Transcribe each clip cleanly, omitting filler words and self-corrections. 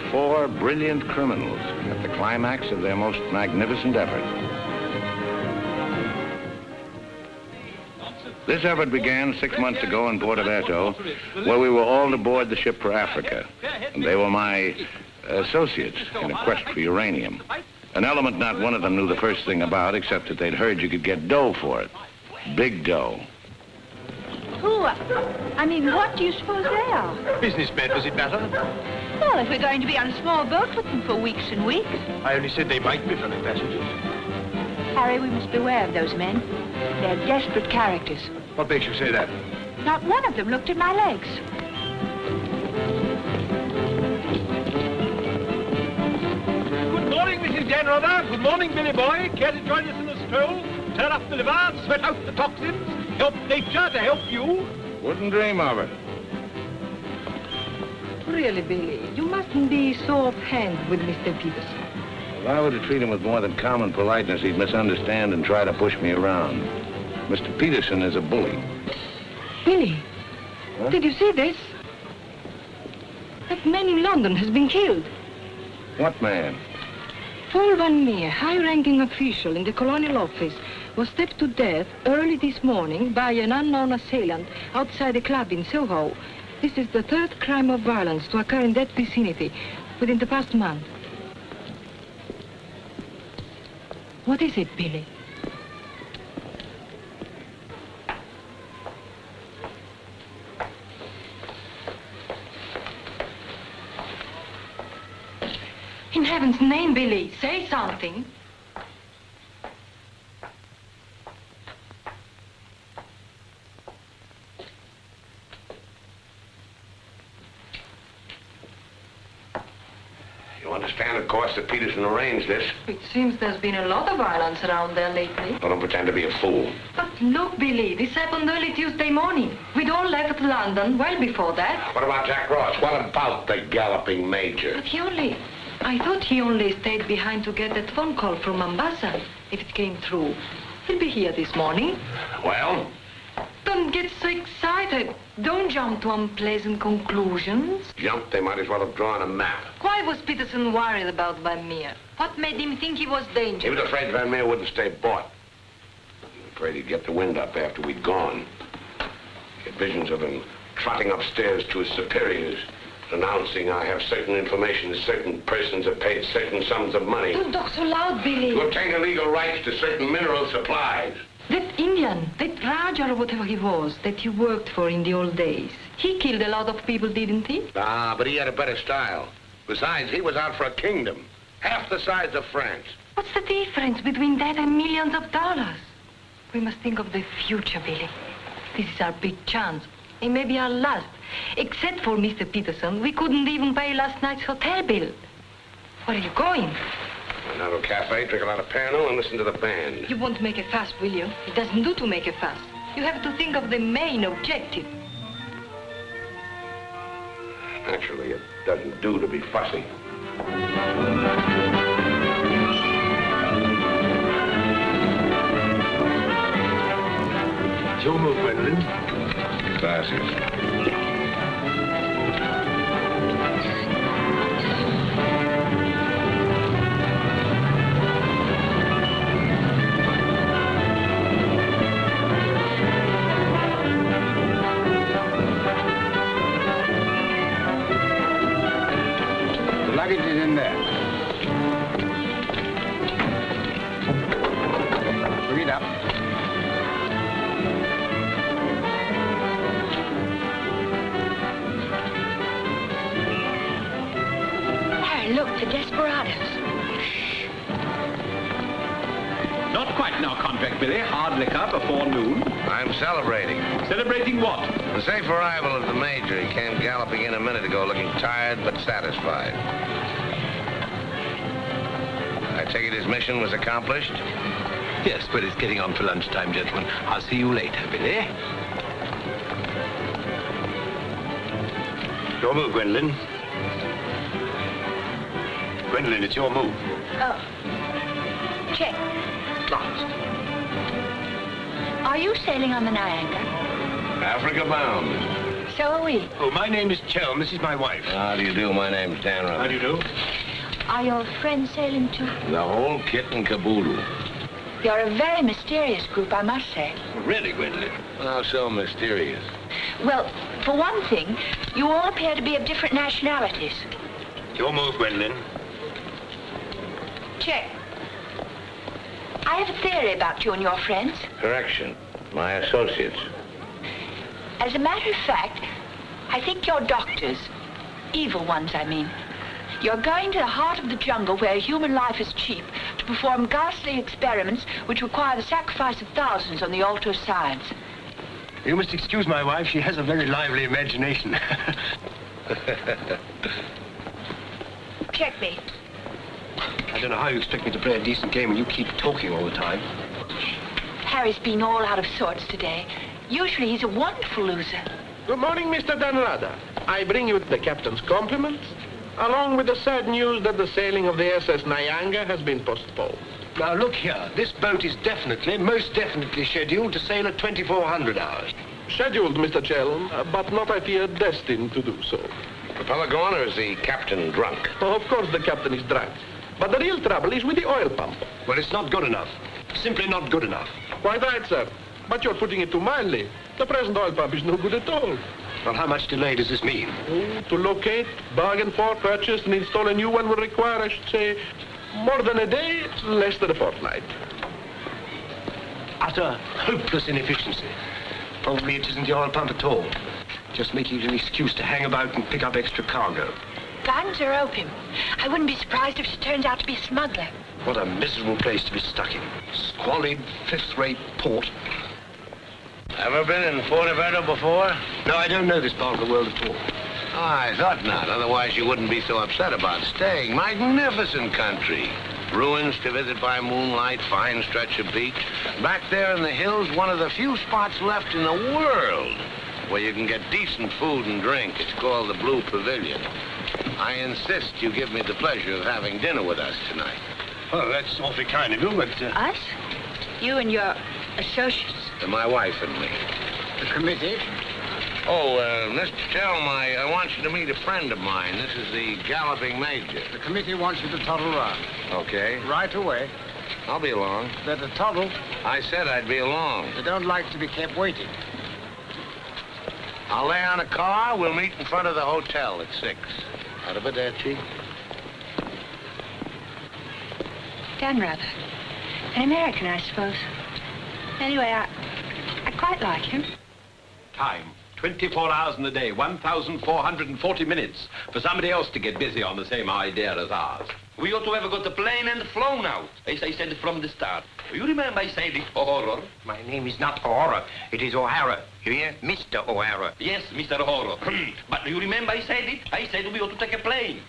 Four brilliant criminals at the climax of their most magnificent effort. This effort began 6 months ago in Porto, where we were all aboard the ship for Africa. And they were my associates in a quest for uranium. An element not one of them knew the first thing about, except that they'd heard you could get dough for it. Big dough. Who? I mean, what do you suppose they are? Businessmen, does it matter? Well, if we're going to be on a small boat with them for weeks and weeks. I only said they might be fellow passengers. Harry, we must beware of those men. They're desperate characters. What makes you say that? Not one of them looked at my legs. Good morning, Mrs. Dannreuther. Good morning, Billy boy. Care to join us in a stroll? Turn up the liver, sweat out the toxins, help nature to help you? Wouldn't dream of it. Really, Billy, you mustn't be so offhand with Mr. Peterson. If I were to treat him with more than common politeness, he'd misunderstand and try to push me around. Mr. Peterson is a bully. Billy, huh? Did you see this? That man in London has been killed. What man? Paul Van Meer, high-ranking official in the colonial office, was stabbed to death early this morning by an unknown assailant outside a club in Soho. This is the third crime of violence to occur in that vicinity within the past month. What is it, Billy? In heaven's name, Billy, say something. You understand, of course, that Peterson arranged this. It seems there's been a lot of violence around there lately. Well, don't pretend to be a fool. But look, Billy, this happened early Tuesday morning. We'd all left London well before that. What about Jack Ross? What about the galloping major? But I thought he only stayed behind to get that phone call from Mombasa. If it came through, he'll be here this morning. Well? Don't get so excited. Don't jump to unpleasant conclusions. Jump? They might as well have drawn a map. Why was Peterson worried about Van Meer? What made him think he was dangerous? He was afraid Van Meer wouldn't stay bought. He was afraid he'd get the wind up after we'd gone. He had visions of him trotting upstairs to his superiors, announcing I have certain information that certain persons have paid certain sums of money. Don't talk so loud, Billy. To obtain illegal rights to certain mineral supplies. That Indian, that Raja or whatever he was, that you worked for in the old days, he killed a lot of people, didn't he? Ah, but he had a better style. Besides, he was out for a kingdom, half the size of France. What's the difference between that and millions of dollars? We must think of the future, Billy. This is our big chance. It may be our last. Except for Mr. Peterson, we couldn't even pay last night's hotel bill. Where are you going? Have a cafe, drink a lot of Pernod, and listen to the band. You won't make a fuss, will you? It doesn't do to make a fuss. You have to think of the main objective. Naturally, it doesn't do to be fussy. It's your move, Gwendolen. Gracias. Luggage is in there. Bring it up. Harry, look, the desperados. Not quite in our contract, Billy. Hard liquor before noon. I'm celebrating. Celebrating what? The safe arrival of the Major. He came galloping in a minute ago looking tired but satisfied. I take it his mission was accomplished? Yes, but it's getting on for lunchtime, gentlemen. I'll see you later, Billy. Your move, Gwendolen. Gwendolen, it's your move. Oh. Check. Lost. Are you sailing on the Niagara? Africa bound. So are we. Oh, my name is Chelm. This is my wife. How do you do? My name's Dannreuthers. How do you do? Are your friends sailing too? The whole kit and caboodle. You're a very mysterious group, I must say. Really, Gwendolen? How so mysterious? Well, for one thing, you all appear to be of different nationalities. Your move, Gwendolen. Check. I have a theory about you and your friends. Correction. My associates. As a matter of fact, I think you're doctors. Evil ones, I mean. You're going to the heart of the jungle where human life is cheap to perform ghastly experiments which require the sacrifice of thousands on the altar of science. You must excuse my wife. She has a very lively imagination. Checkmate. I don't know how you expect me to play a decent game when you keep talking all the time. Harry's been all out of sorts today. Usually he's a wonderful loser. Good morning, Mr. Dannreuthers. I bring you the captain's compliments, along with the sad news that the sailing of the SS Nyanga has been postponed. Now, look here. This boat is definitely, most definitely scheduled to sail at 2400 hours. Scheduled, Mr. Chelm, but not, I fear, destined to do so. The fellow gone, or is the captain drunk? Oh, of course the captain is drunk. But the real trouble is with the oil pump. Well, it's not good enough. Simply not good enough. Quite right, sir. But you're putting it too mildly. The present oil pump is no good at all. Well, how much delay does this mean? Oh, to locate, bargain for, purchase, and install a new one will require, I should say, more than a day, less than a fortnight. Utter, hopeless inefficiency. Probably it isn't the oil pump at all. Just making it an excuse to hang about and pick up extra cargo. Guns or opium? I wouldn't be surprised if she turns out to be a smuggler. What a miserable place to be stuck in. Squalid, fifth-rate port. Ever been in Forteventura before? No, I don't know this part of the world at all. Oh, I thought not. Otherwise, you wouldn't be so upset about staying. Magnificent country. Ruins to visit by moonlight, fine stretch of beach. Back there in the hills, one of the few spots left in the world where you can get decent food and drink. It's called the Blue Pavilion. I insist you give me the pleasure of having dinner with us tonight. Oh, that's awfully kind of you, but... Us? You and your associates? My wife and me. The committee? Oh, Mr. Chelm, I want you to meet a friend of mine. This is the galloping major. The committee wants you to toddle round. Okay. Right away. I'll be along. Better toddle. I said I'd be along. They don't like to be kept waiting. I'll lay on a car. We'll meet in front of the hotel at 6. Arrivederci. Dannreuthers. An American, I suppose. Anyway, I quite like him. Time. 24 hours in the day, 1,440 minutes for somebody else to get busy on the same idea as ours. We ought to have got the plane and flown out, as I said from the start. You remember I said it, O'Hara? My name is not O'Hara. It is O'Hara. You hear? Mr. O'Hara. Yes, Mr. O'Hara. But you remember I said it? I said we ought to take a plane.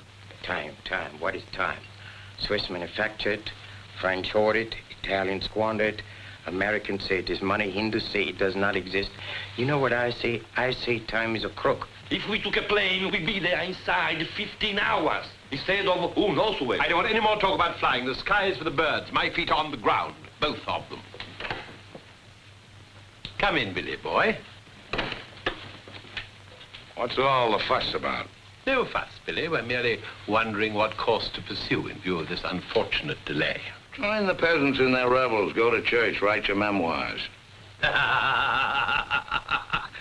Time. What is time? Swiss manufacture it, French hoard it, Italians squander it, Americans say it is money, Hindus say it does not exist. You know what I say? I say time is a crook. If we took a plane, we'd be there inside 15 hours. Instead of who knows where. I don't want any more talk about flying. The sky is for the birds. My feet are on the ground. Both of them. Come in, Billy boy. What's all the fuss about? No fuss, Billy. We're merely wondering what course to pursue in view of this unfortunate delay. Join the peasants in their revels. Go to church. Write your memoirs.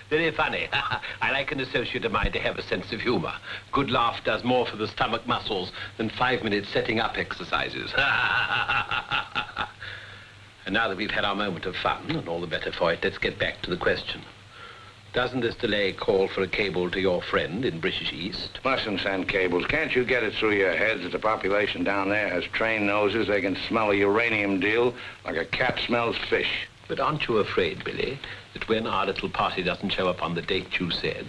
Very funny. I like an associate of mine to have a sense of humor. Good laugh does more for the stomach muscles than 5 minutes setting up exercises. And now that we've had our moment of fun, and all the better for it, let's get back to the question. Doesn't this delay call for a cable to your friend in British East? Mustn't send cables. Can't you get it through your heads that the population down there has trained noses? They can smell a uranium deal like a cat smells fish. But aren't you afraid, Billy, that when our little party doesn't show up on the date you said,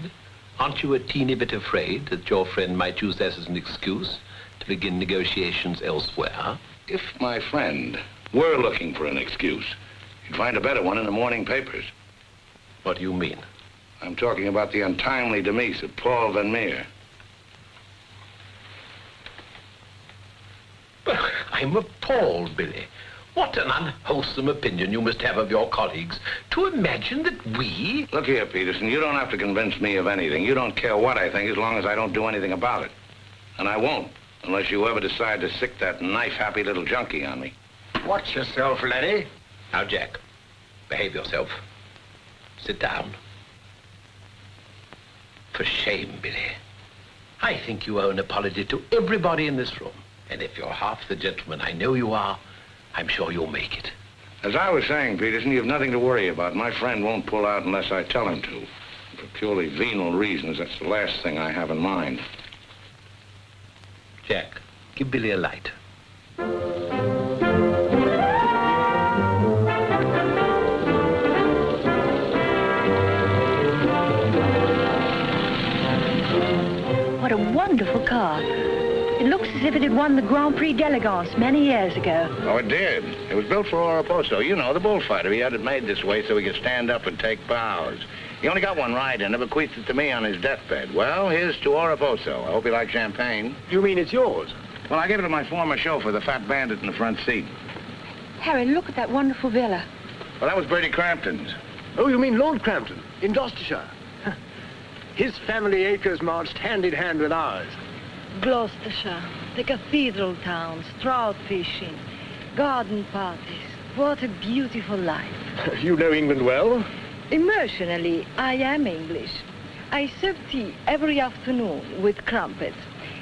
aren't you a teeny bit afraid that your friend might use that as an excuse to begin negotiations elsewhere? If my friend were looking for an excuse, you'd find a better one in the morning papers. What do you mean? I'm talking about the untimely demise of Paul Van Meer. I'm appalled, Billy. What an unwholesome opinion you must have of your colleagues to imagine that we... Look here, Peterson, you don't have to convince me of anything. You don't care what I think as long as I don't do anything about it. And I won't, unless you ever decide to sick that knife-happy little junkie on me. Watch yourself, laddie. Now, Jack, behave yourself. Sit down. For shame, Billy. I think you owe an apology to everybody in this room. And if you're half the gentleman I know you are, I'm sure you'll make it. As I was saying, Peterson, you've nothing to worry about. My friend won't pull out unless I tell him to. For purely venal reasons, that's the last thing I have in mind. Jack, give Billy a light. What a wonderful car. It looks as if it had won the Grand Prix d'Elegance many years ago. Oh, it did. It was built for Oraposo. You know, the bullfighter. He had it made this way so he could stand up and take bows. He only got one ride in it, bequeathed it to me on his deathbed. Well, here's to Oraposo. I hope you like champagne. You mean it's yours? Well, I gave it to my former chauffeur, the fat bandit in the front seat. Harry, look at that wonderful villa. Well, that was Bertie Crampton's. Oh, you mean Lord Crampton, in Gloucestershire? His family acres marched hand in hand with ours. Gloucestershire, the cathedral towns, trout fishing, garden parties. What a beautiful life. You know England well? Emotionally, I am English. I serve tea every afternoon with crumpets,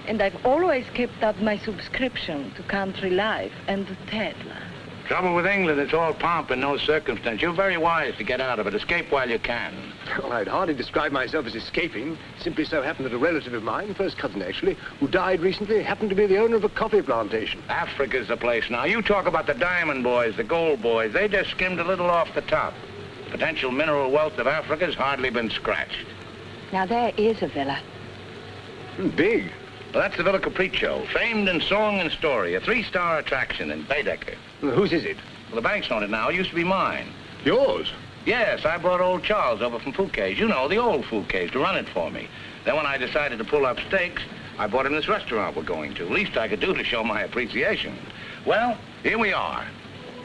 and I've always kept up my subscription to Country Life and the Tedler. Trouble with England, it's all pomp and no circumstance. You're very wise to get out of it. Escape while you can. Well, I'd hardly describe myself as escaping. Simply so happened that a relative of mine, first cousin actually, who died recently, happened to be the owner of a coffee plantation. Africa's the place now. You talk about the diamond boys, the gold boys. They just skimmed a little off the top. Potential mineral wealth of Africa's hardly been scratched. Now, there is a villa. Big. Well, that's the Villa Capriccio, famed in song and story, a 3-star attraction in Baedeker. Well, whose is it? Well, the bank's on it now. It used to be mine. Yours? Yes, I brought old Charles over from Fouquet's. You know, the old Fouquet's, to run it for me. Then when I decided to pull up stakes, I bought him this restaurant we're going to. Least I could do to show my appreciation. Well, here we are.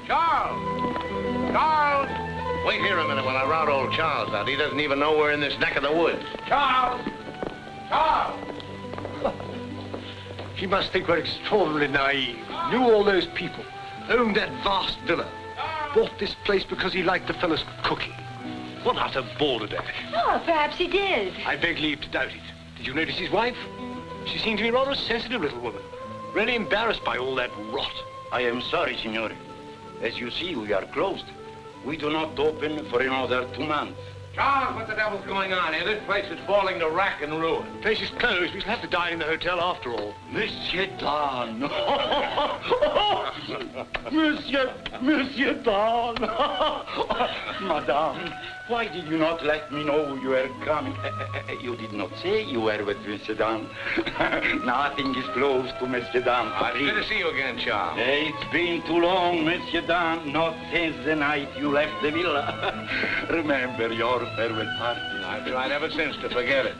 Charles! Charles! Wait here a minute when I rout old Charles out. He doesn't even know we're in this neck of the woods. Charles! Charles! He must think we're extraordinarily naive. Knew all those people. Owned that vast villa. Bought this place because he liked the fellow's cooking. What utter balderdash. Oh, perhaps he did. I beg leave to doubt it. Did you notice his wife? She seemed to be rather a sensitive little woman. Really embarrassed by all that rot. I am sorry, signore. As you see, we are closed. We do not open for another 2 months. Charles, what the devil's going on here? This place is falling to rack and ruin. The place is closed. We shall have to dine in the hotel after all. Monsieur Dan. Monsieur Dan. Madame, Why did you not let me know you were coming? You did not say you were with Monsieur Dan. Nothing is close to Monsieur Dan. It's good to see you again, Charles. It's been too long, Monsieur Dan. Not since the night you left the villa. Remember your farewell party. I've tried ever since to forget it.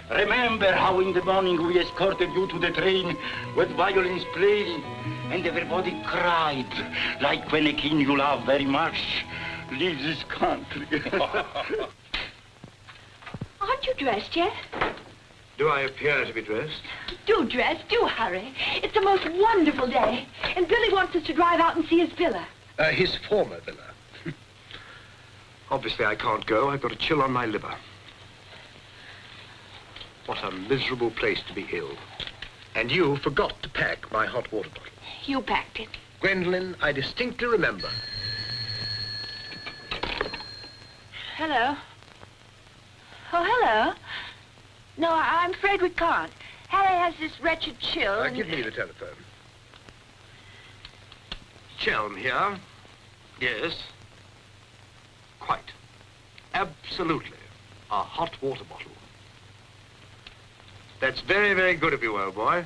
Remember how in the morning we escorted you to the train with violins playing and everybody cried like when a king you love very much leaves this country. Aren't you dressed yet? Do I appear to be dressed? Do dress, do hurry. It's the most wonderful day. And Billy wants us to drive out and see his villa. His former villa. Obviously I can't go. I've got a chill on my liver. What a miserable place to be ill. And you forgot to pack my hot water bottle. You packed it. Gwendolen, I distinctly remember. Hello. Oh, hello. No, I'm afraid we can't. Harry has this wretched chill. Give me the telephone. Chelm here. Yes. Quite. Absolutely. A hot water bottle. That's very, very good of you, old boy.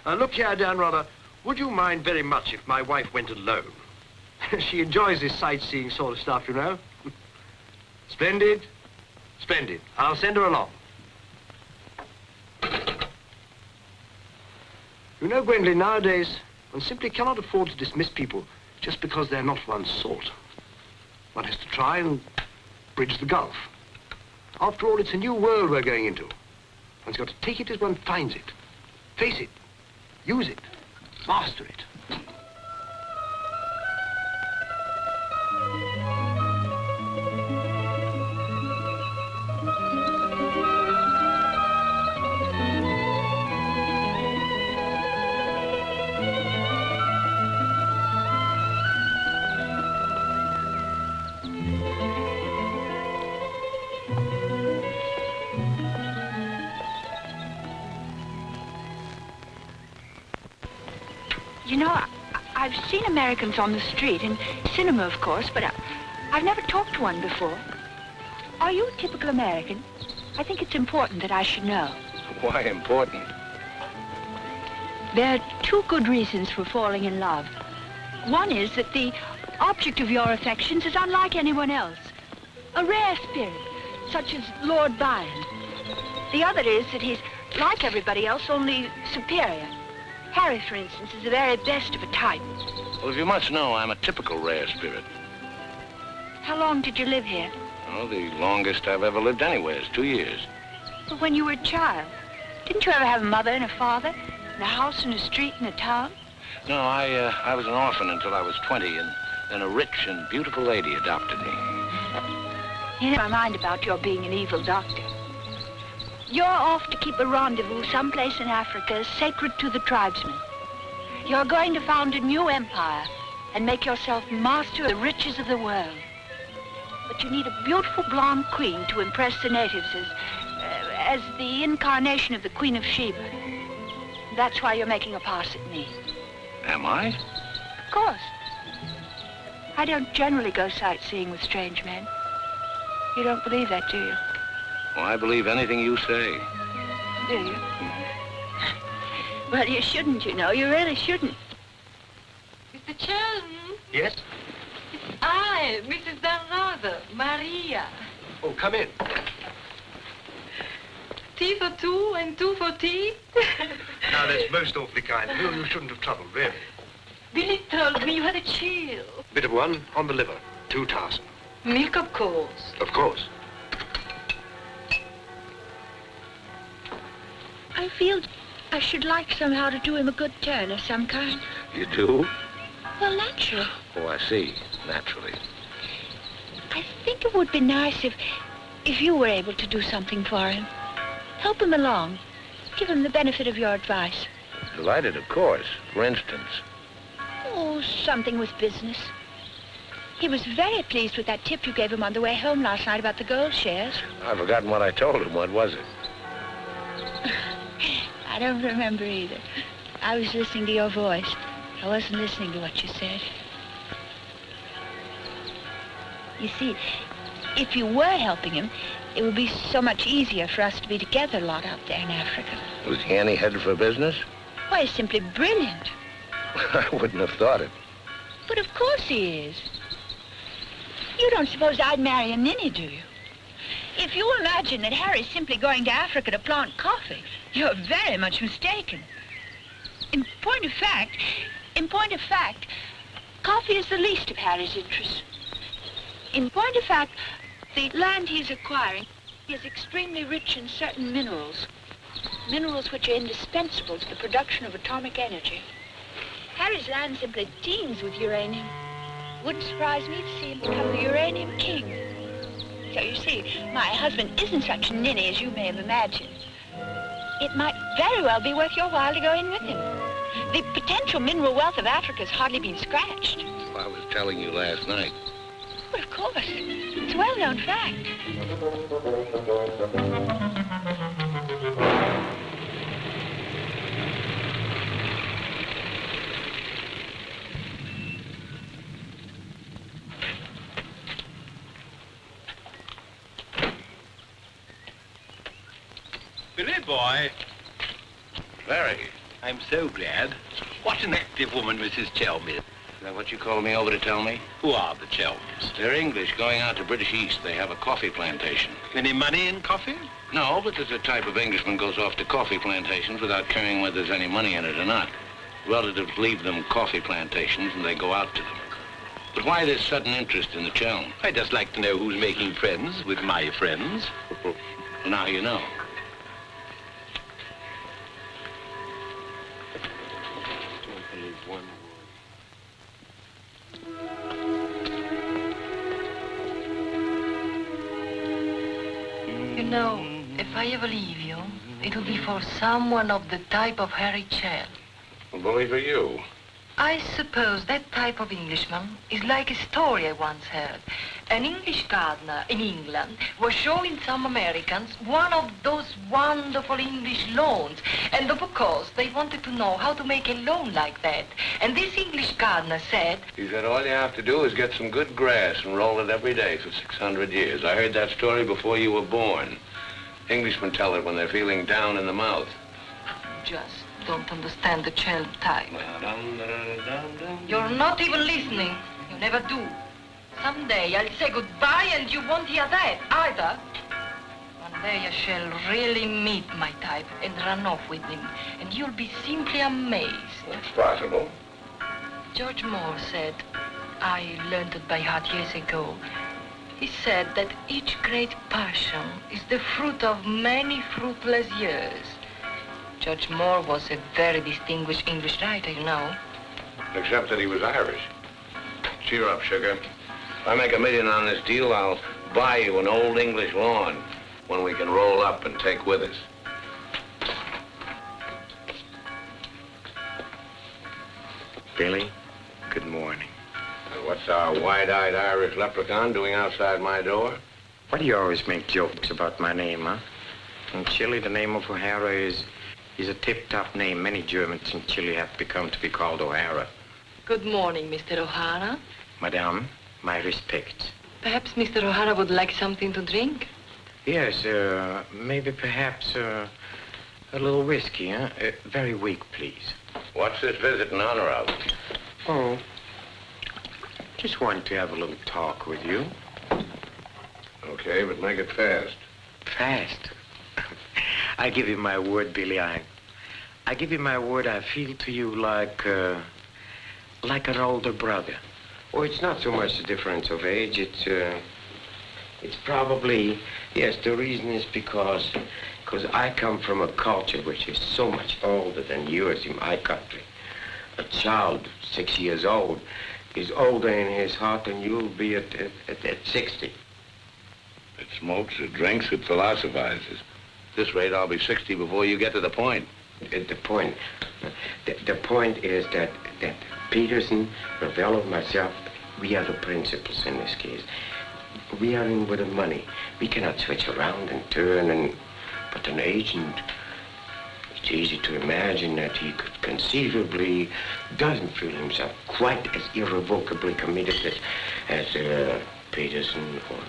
Look here, Dannreuther, would you mind very much if my wife went alone? She enjoys this sightseeing sort of stuff, you know. Splendid. Splendid. I'll send her along. You know, Gwendolen, nowadays, one simply cannot afford to dismiss people just because they're not one's sort. One has to try and bridge the gulf. After all, it's a new world we're going into. One's got to take it as one finds it. Face it. Use it. Master it. You know, I've seen Americans on the street, in cinema, of course, but I've never talked to one before. Are you a typical American? I think it's important that I should know. Why important? There are two good reasons for falling in love. One is that the object of your affections is unlike anyone else. A rare spirit, such as Lord Byron. The other is that he's like everybody else, only superior. Harry, for instance, is the very best of a type. Well, if you must know, I'm a typical rare spirit. How long did you live here? Oh, the longest I've ever lived anywhere is 2 years. Well, when you were a child, didn't you ever have a mother and a father, and a house and a street and a town? No, I was an orphan until I was 20, and then a rich and beautiful lady adopted me. You know, I mind about your being an evil doctor. You're off to keep a rendezvous someplace in Africa sacred to the tribesmen. You're going to found a new empire and make yourself master of the riches of the world. But you need a beautiful blonde queen to impress the natives as the incarnation of the Queen of Sheba. That's why you're making a pass at me. Am I? Of course. I don't generally go sightseeing with strange men. You don't believe that, do you? Well, I believe anything you say. Do you? Well, you shouldn't, you know. You really shouldn't. Mr. Chelm? Yes? It's I, Mrs. Dannreuther, Maria. Oh, come in. Tea for two and two for tea? Now, that's most awfully kind of you. You shouldn't have troubled, really. Billy told me you had a chill. Bit of one on the liver. 2 tasks. Milk, of course. Of course. I feel I should like somehow to do him a good turn of some kind. You do? Well, naturally. Oh, I see. Naturally. I think it would be nice if you were able to do something for him. Help him along. Give him the benefit of your advice. Delighted, of course. For instance. Oh, something with business. He was very pleased with that tip you gave him on the way home last night about the gold shares. I've forgotten what I told him. What was it? I don't remember either. I was listening to your voice. I wasn't listening to what you said. You see, if you were helping him, it would be so much easier for us to be together a lot out there in Africa. Was he any headed for business? Why, he's simply brilliant. I wouldn't have thought it. But of course he is. You don't suppose I'd marry a ninny, do you? If you imagine that Harry's simply going to Africa to plant coffee, you're very much mistaken. In point of fact, coffee is the least of Harry's interests. In point of fact, the land he's acquiring is extremely rich in certain minerals. Minerals which are indispensable to the production of atomic energy. Harry's land simply teems with uranium. Wouldn't surprise me to see him become the uranium king. So you see, my husband isn't such a ninny as you may have imagined. It might very well be worth your while to go in with him. The potential mineral wealth of Africa's hardly been scratched. I was telling you last night. But of course, it's a well-known fact. Billy boy. Very. I'm so glad. What an active woman Mrs. Chelm is. Is that what you called me over to tell me? Who are the Chelms? They're English going out to British East. They have a coffee plantation. Any money in coffee? No, but there's a type of Englishman goes off to coffee plantations without caring whether there's any money in it or not. Relatives leave them coffee plantations and they go out to them. But why this sudden interest in the Chelm? I'd just like to know who's making friends with my friends. Now you know. You know, if I ever leave you, it'll be for someone of the type of Harry Chelm. Well, bully for you. I suppose that type of Englishman is like a story I once heard. An English gardener in England was showing some Americans one of those wonderful English lawns. And of course, they wanted to know how to make a lawn like that. And this English gardener said... He said all you have to do is get some good grass and roll it every day for 600 years. I heard that story before you were born. Englishmen tell it when they're feeling down in the mouth. Just don't understand the Chelm type. You're not even listening. You never do. Someday I'll say goodbye and you won't hear that either. One day I shall really meet my type and run off with him, and you'll be simply amazed. That's possible. George Moore said, I learned it by heart years ago. He said that each great passion is the fruit of many fruitless years. George Moore was a very distinguished English writer, you know. Except that he was Irish. Cheer up, sugar. If I make $1 million on this deal, I'll buy you an old English lawn, one we can roll up and take with us. Billy, good morning. What's our wide-eyed Irish leprechaun doing outside my door? Why do you always make jokes about my name, huh? In Chile, the name of O'Hara is a tip-top name. Many Germans in Chile have become to be called O'Hara. Good morning, Mr. O'Hara. Madame, my respects. Perhaps Mr. O'Hara would like something to drink? Yes, maybe perhaps a little whiskey, huh? Very weak, please. What's this visit in honor of? Oh, just wanted to have a little talk with you. Okay, but make it fast. Fast? I give you my word, Billy. I give you my word. I feel to you like an older brother. Oh, it's not so much the difference of age. It's probably, yes, the reason is because I come from a culture which is so much older than yours in my country. A child 6 years old is older in his heart than you'll be at 60. It smokes, it drinks, it philosophizes. At this rate, I'll be 60 before you get to the point. The point is that Peterson, Ravello, myself, we are the principals in this case. We are in with the money. We cannot switch around and turn, but an agent, it's easy to imagine that he could conceivably doesn't feel himself quite as irrevocably committed as Peterson or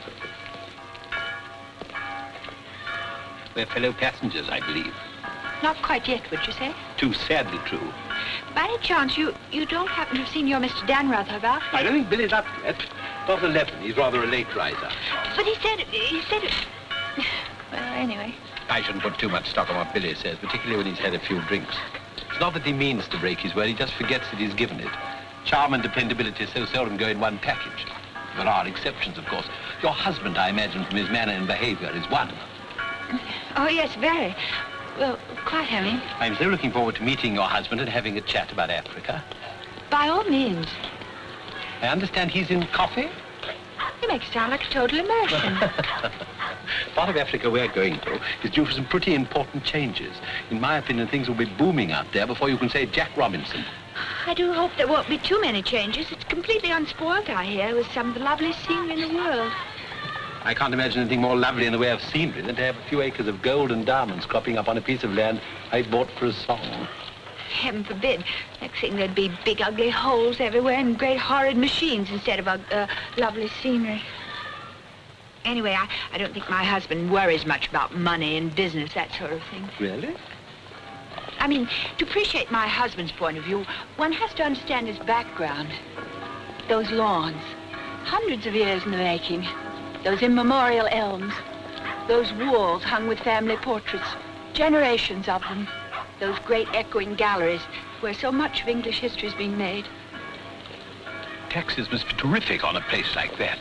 We're fellow passengers, I believe. Not quite yet, would you say? Too sadly true. By any chance, you don't happen to have seen your Mr. Dannreuther about? I don't think Billy's up yet. Not 11. He's rather a late riser. But he said it. Well, anyway. I shouldn't put too much stock on what Billy says, particularly when he's had a few drinks. It's not that he means to break his word, he just forgets that he's given it. Charm and dependability so seldom go in one package. There are exceptions, of course. Your husband, I imagine, from his manner and behavior, is one. Oh, yes, very. Well, quite, Harry. I'm so looking forward to meeting your husband and having a chat about Africa. By all means. I understand he's in coffee? You make it sound like a total immersion. Part of Africa we're going to is due for some pretty important changes. In my opinion, things will be booming out there before you can say Jack Robinson. I do hope there won't be too many changes. It's completely unspoiled, I hear, with some of the loveliest scenery in the world. I can't imagine anything more lovely in the way of scenery than to have a few acres of gold and diamonds cropping up on a piece of land I bought for a song. Heaven forbid. Next thing there'd be big, ugly holes everywhere and great, horrid machines instead of lovely scenery. Anyway, I don't think my husband worries much about money and business, that sort of thing. Really? I mean, to appreciate my husband's point of view, one has to understand his background. Those lawns, hundreds of years in the making. Those immemorial elms. Those walls hung with family portraits. Generations of them. Those great echoing galleries where so much of English history is being made. Taxes must be terrific on a place like that.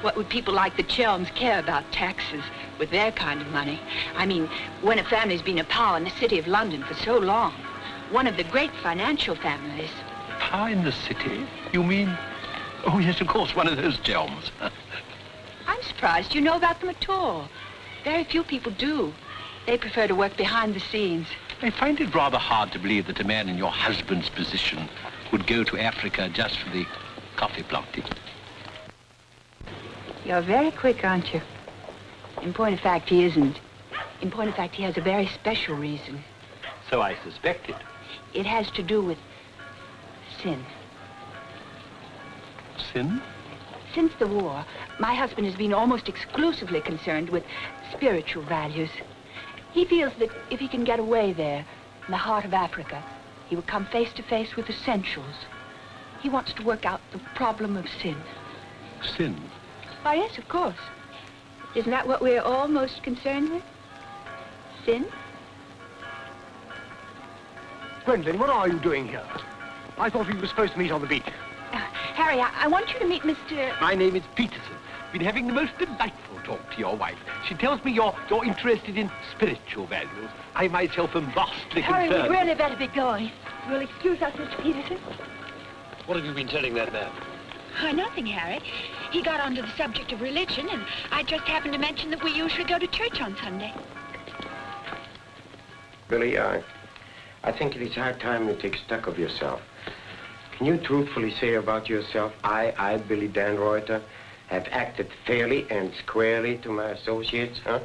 What would people like the Chelms care about taxes with their kind of money? I mean, when a family's been a power in the city of London for so long, one of the great financial families. Power in the city? You mean? Oh, yes, of course, one of those Chelms. I'm surprised you know about them at all. Very few people do. They prefer to work behind the scenes. I find it rather hard to believe that a man in your husband's position would go to Africa just for the coffee planting. You're very quick, aren't you? In point of fact, he isn't. In point of fact, he has a very special reason. So I suspected. It has to do with sin. Sin? Since the war, my husband has been almost exclusively concerned with spiritual values. He feels that if he can get away there, in the heart of Africa, he will come face to face with essentials. He wants to work out the problem of sin. Sin? Why, yes, of course. Isn't that what we're all most concerned with? Sin? Gwendolen, what are you doing here? I thought we were supposed to meet on the beach. Harry, I want you to meet Mr... My name is Peterson. Been having the most delightful talk to your wife. She tells me you're interested in spiritual values. I myself am vastly Harry, concerned. we'd really better be going. You'll excuse us, Mr. Peterson? What have you been telling that man? Nothing, Harry. He got onto the subject of religion, and I just happened to mention that we usually go to church on Sunday. Billy, I think it is high time you take stock of yourself. Can you truthfully say about yourself, I, Billy Dannreuther, have acted fairly and squarely to my associates, huh?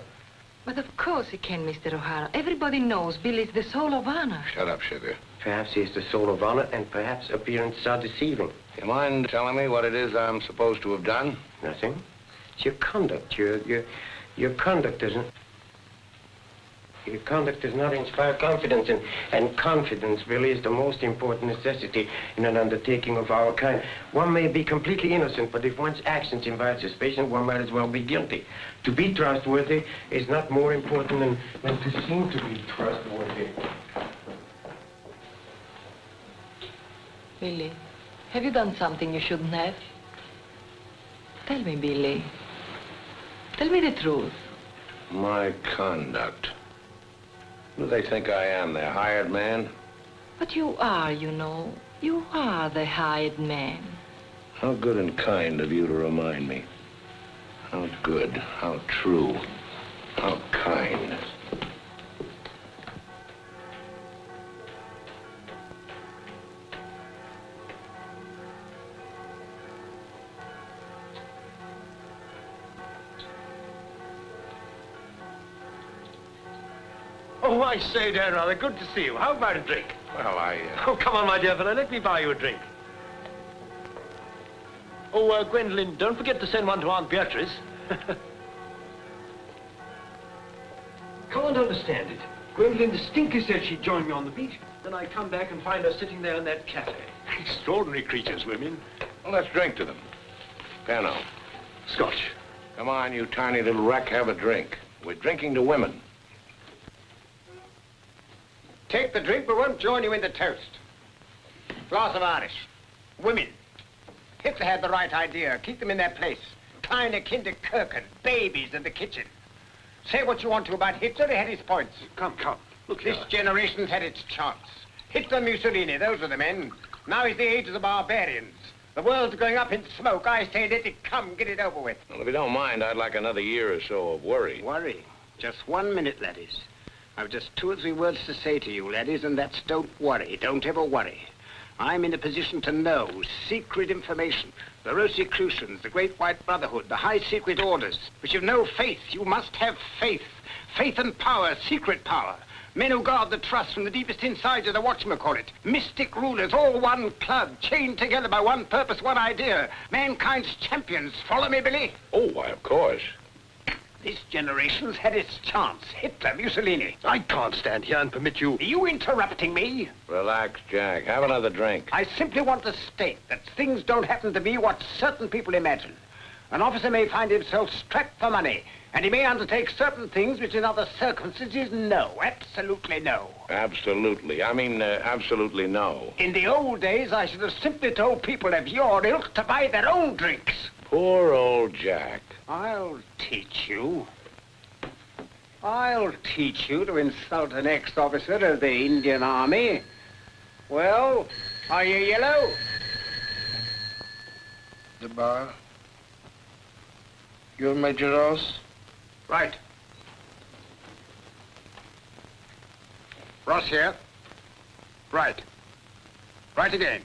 But of course he can, Mr. O'Hara. Everybody knows Billy's the soul of honor. Shut up, sugar. Perhaps he's the soul of honor, and perhaps appearances are deceiving. You mind telling me what it is I'm supposed to have done? Nothing. It's your conduct. Your conduct doesn't... Your conduct does not inspire confidence, and confidence, Billy, is the most important necessity in an undertaking of our kind. One may be completely innocent, but if one's actions invite suspicion, one might as well be guilty. To be trustworthy is not more important than to seem to be trustworthy. Billy, have you done something you shouldn't have? Tell me, Billy. Tell me the truth. My conduct. Who do they think I am, their hired man? But you are, you know. You are the hired man. How good and kind of you to remind me. How good, how true, how kind. Oh, I say, Dannreuther, good to see you. How about a drink? Well, Oh, come on, my dear fellow, let me buy you a drink. Oh, Gwendolen, don't forget to send one to Aunt Beatrice. Can't understand it. Gwendolen distinctly said she'd join me on the beach. Then I come back and find her sitting there in that cafe. Extraordinary creatures, women. Well, let's drink to them. Piano. Scotch. Come on, you tiny little wreck, have a drink. We're drinking to women. Take the drink, but won't join you in the toast. Glass of Irish. Women. Hitler had the right idea. Keep them in their place. Kleine Kinderkirchen, babies in the kitchen. Say what you want to about Hitler, he had his points. Come. Look This here. generation's had its chance. Hitler, Mussolini, those are the men. Now is the age of the barbarians. The world's going up in smoke. I say, let it come, get it over with. Well, if you don't mind, I'd like another year or so of worry. Worry? Just 1 minute, laddies. I've just 2 or 3 words to say to you, laddies, and that's don't worry. Don't ever worry. I'm in a position to know secret information. The Rosicrucians, the Great White Brotherhood, the high secret orders. But you've no faith. You must have faith. Faith and power, secret power. Men who guard the trust from the deepest insides of the whatchamacallit. Mystic rulers, all one club, chained together by one purpose, one idea. Mankind's champions. Follow me, Billy? Oh, why, of course. This generation's had its chance. Hitler, Mussolini. I can't stand here and permit you... Are you interrupting me? Relax, Jack. Have another drink. I simply want to state that things don't happen to be what certain people imagine. An officer may find himself strapped for money, and he may undertake certain things which in other circumstances, no. Absolutely no. Absolutely. I mean, absolutely no. In the old days, I should have simply told people of your ilk to buy their own drinks. Poor old Jack. I'll teach you. I'll teach you to insult an ex-officer of the Indian Army. Well, are you yellow? The bar. You're Major Ross? Right. Ross here. Right. Right again.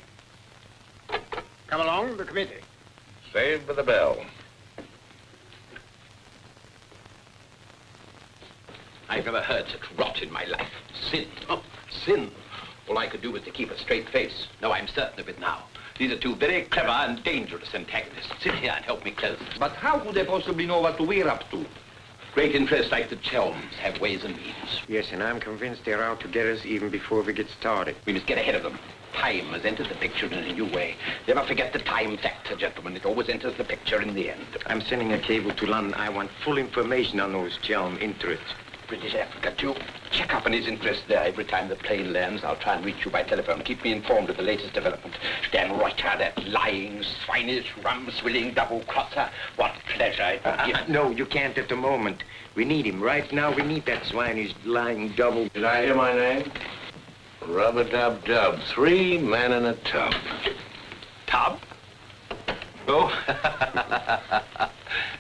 Come along, the committee. Saved by the bell. I've never heard such rot in my life. Sin. Oh, sin. All I could do was to keep a straight face. No, I'm certain of it now. These are 2 very clever and dangerous antagonists. Sit here and help me close. But how could they possibly know what we're up to? Great interests like the Chelms have ways and means. Yes, and I'm convinced they're out to get us even before we get started. We must get ahead of them. Time has entered the picture in a new way. Never forget the time factor, gentlemen. It always enters the picture in the end. I'm sending a cable to London. I want full information on those Chelm interests. British Africa, too. Check up on his interest there. Every time the plane lands, I'll try and reach you by telephone. Keep me informed of the latest development. Dannreuthers, that lying, swinish, rum-swilling double-crosser. What pleasure it would give. No, you can't at the moment. We need him. Right now, we need that swinish, lying double... Did I hear my name? Rub-a-dub-dub. 3 men in a tub. Tub? Oh,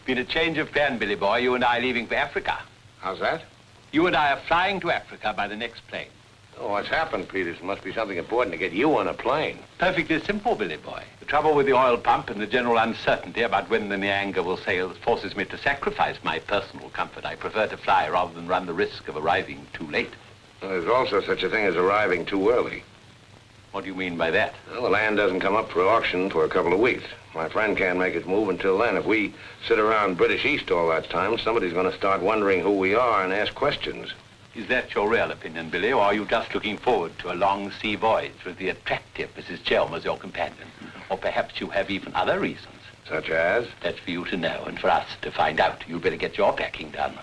been a change of plan, Billy boy. You and I leaving for Africa. How's that? You and I are flying to Africa by the next plane. Oh, what's happened, Peters? Must be something important to get you on a plane. Perfectly simple, Billy boy. The trouble with the oil pump and the general uncertainty about when the Nyanga will sail forces me to sacrifice my personal comfort. I prefer to fly rather than run the risk of arriving too late. Well, there's also such a thing as arriving too early. What do you mean by that? Well, the land doesn't come up for auction for a couple of weeks. My friend can't make his move until then. If we sit around British East all that time, somebody's going to start wondering who we are and ask questions. Is that your real opinion, Billy, or are you just looking forward to a long sea voyage with the attractive Mrs. Chelm as your companion? Or perhaps you have even other reasons. Such as? That's for you to know and for us to find out. You'd better get your packing done.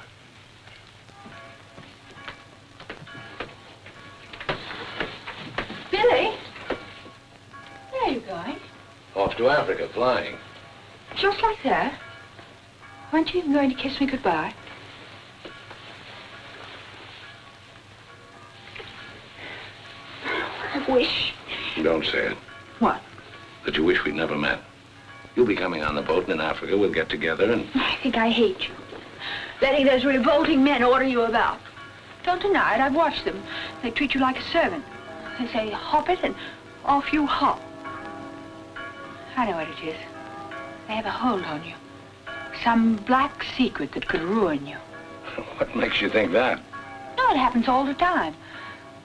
Billy? Where are you going? Off to Africa, flying. Just like that? Weren't you even going to kiss me goodbye? I wish. Don't say it. What? That you wish we'd never met. You'll be coming on the boat, and in Africa we'll get together and... I think I hate you. Letting those revolting men order you about. Don't deny it, I've watched them. They treat you like a servant. They say, hop it, and off you hop. I know what it is. They have a hold on you. Some black secret that could ruin you. What makes you think that? No, it happens all the time.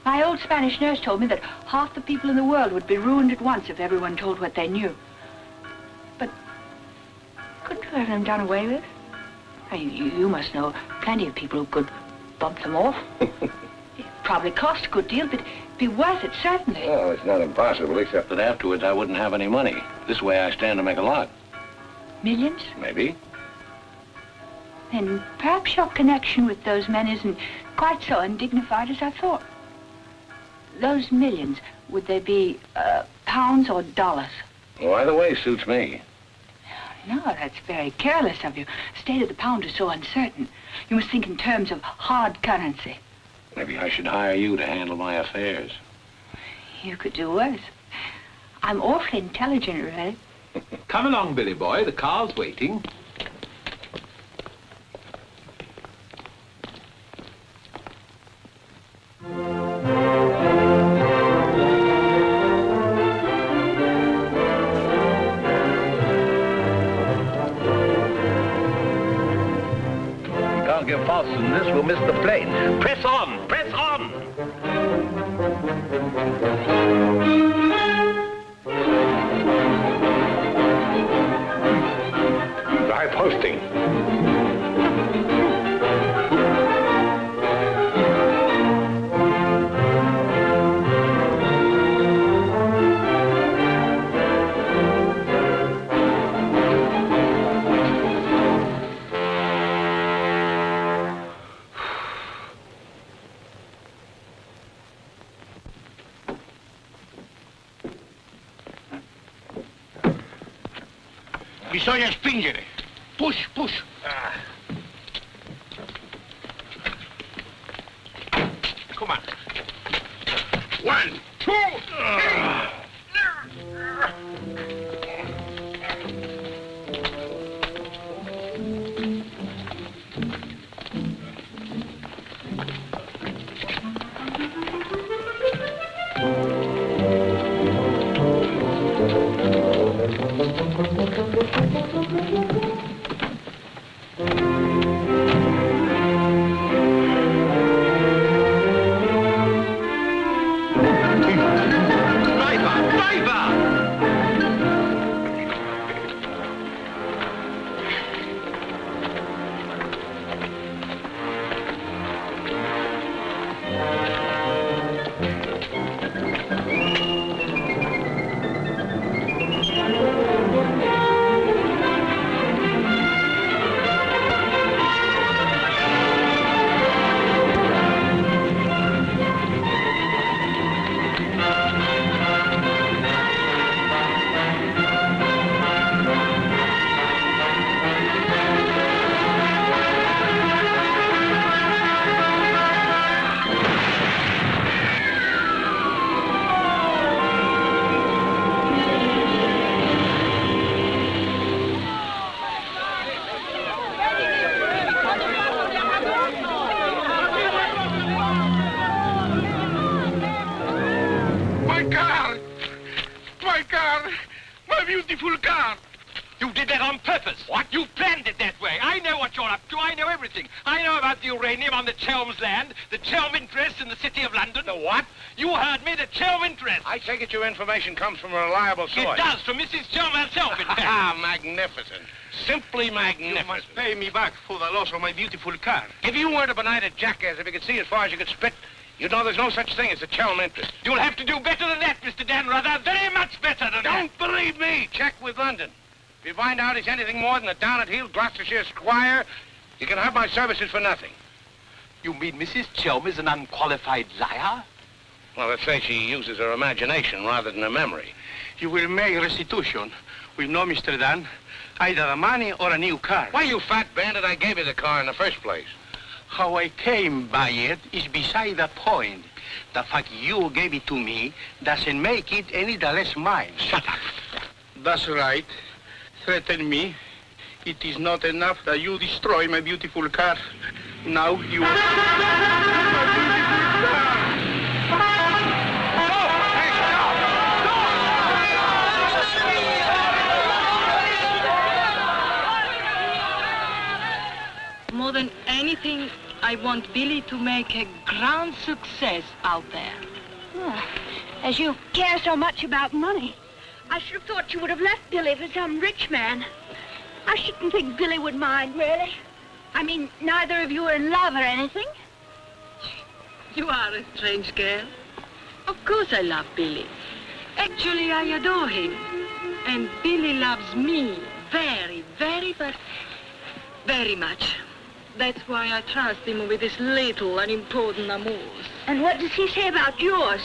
My old Spanish nurse told me that half the people in the world would be ruined at once if everyone told what they knew. But couldn't you have them done away with? I mean, you must know plenty of people who could bump them off. It probably cost a good deal, but it'd be worth it, certainly. Well, it's not impossible, except that afterwards I wouldn't have any money. This way I stand to make a lot. Millions? Maybe. Then perhaps your connection with those men isn't quite so undignified as I thought. Those millions, would they be pounds or dollars? Well, either way suits me. No, that's very careless of you. The state of the pound is so uncertain. You must think in terms of hard currency. Maybe I should hire you to handle my affairs. You could do worse. I'm awfully intelligent, really. Come along, Billy boy. The car's waiting. Can't get faster than this, we'll miss the plane. Press on! Press on! Try posting. Bisogna spingere. Push, push. Come on. 1, 2, 3. Beautiful car. You did that on purpose. What? You planned it that way. I know what you're up to. I know everything. I know about the uranium on the Chelm's land, the Chelm interest in the City of London. The what? You heard me, the Chelm interest. I take it your information comes from a reliable source. It does, from Mrs. Chelm herself, in fact. Ah, magnificent. Simply magnificent. You must pay me back for the loss of my beautiful car. If you weren't a benighted jackass, if you could see as far as you could spit, you'd know there's no such thing as a Chelm interest. You'll have to do better than that, Mr. Dannreuther. Very much better than that. Don't believe me. Check with London. If you find out he's anything more than a down-at-heel Gloucestershire squire, you can have my services for nothing. You mean Mrs. Chelm is an unqualified liar? Well, let's say she uses her imagination rather than her memory. You will make restitution. We know, Mr. Dan, either the money or a new car. Why, you fat bandit, I gave you the car in the first place. How I came by it is beside the point. The fact you gave it to me doesn't make it any the less mine. Shut up. That's right. Threaten me. It is not enough that you destroy my beautiful car. Now you... My beautiful car! More than anything, I want Billy to make a grand success out there. Oh, as you care so much about money, I should have thought you would have left Billy for some rich man. I shouldn't think Billy would mind, really. I mean, neither of you are in love or anything. You are a strange girl. Of course I love Billy. Actually, I adore him. And Billy loves me very, but very much. That's why I trust him with his little unimportant amours. And what does he say about yours?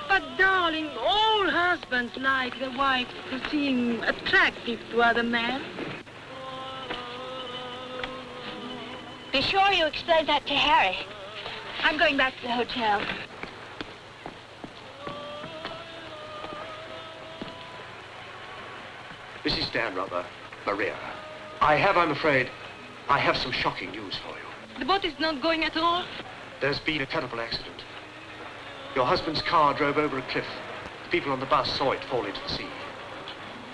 But, darling, all husbands like their wives to seem attractive to other men. Be sure you explain that to Harry. I'm going back to the hotel. Mrs. Dannreuther, Maria, I'm afraid, I have some shocking news for you. The boat is not going at all? There's been a terrible accident. Your husband's car drove over a cliff. The people on the bus saw it fall into the sea.